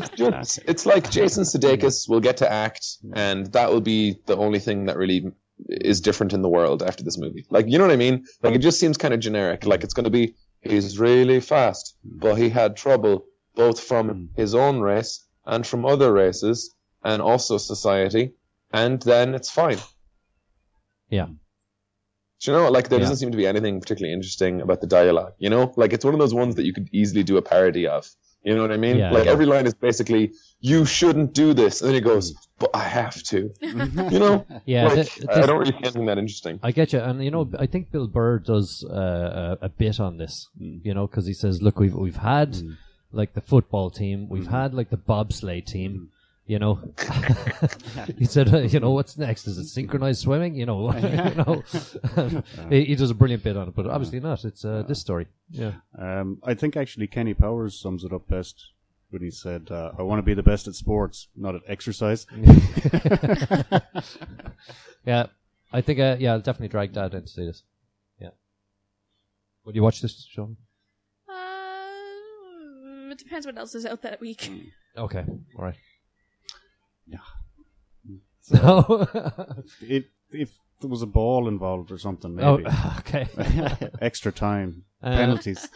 it's like Jason Sudeikis will get to act, and that will be the only thing that really is different in the world after this movie. Like, you know what I mean? Like, it just seems kind of generic. Like, it's going to be, he's really fast, but he had trouble both from his own race and from other races, and also society, and then it's fine. Yeah. Do you know, like, there Yeah. doesn't seem to be anything particularly interesting about the dialogue, you know? Like, it's one of those ones that you could easily do a parody of. You know what I mean? Yeah, like, yeah. every line is basically, you shouldn't do this. And then he goes, but I have to. You know? Yeah, Like, I don't really see anything that interesting. I get you, and you know, I think Bill Burr does a bit on this, you know, because he says, "Look, we've had like the football team, we've had like the bobsleigh team, you know." He said, "You know, what's next? Is it synchronized swimming? You know, you know." He does a brilliant bit on it, but obviously not. It's this story. Yeah, I think actually Kenny Powers sums it up best when he said, "I want to be the best at sports, not at exercise." yeah. I think yeah, I'll definitely drag Dad in to see this. Yeah. Would you watch this, Sean? It depends what else is out that week. Okay, all right. Yeah. So, If there was a ball involved or something, maybe. oh, okay. Extra time, penalties.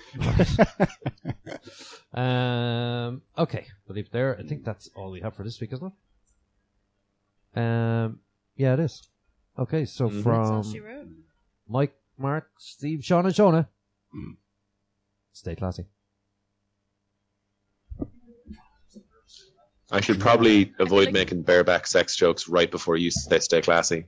Okay, we'll leave it there. I think that's all we have for this week, isn't it? Yeah, it is. Okay, so That's all from she wrote. Mike, Mark, Steve, Sean, and Shona, stay classy. I should probably avoid making bareback sex jokes right before you say stay classy.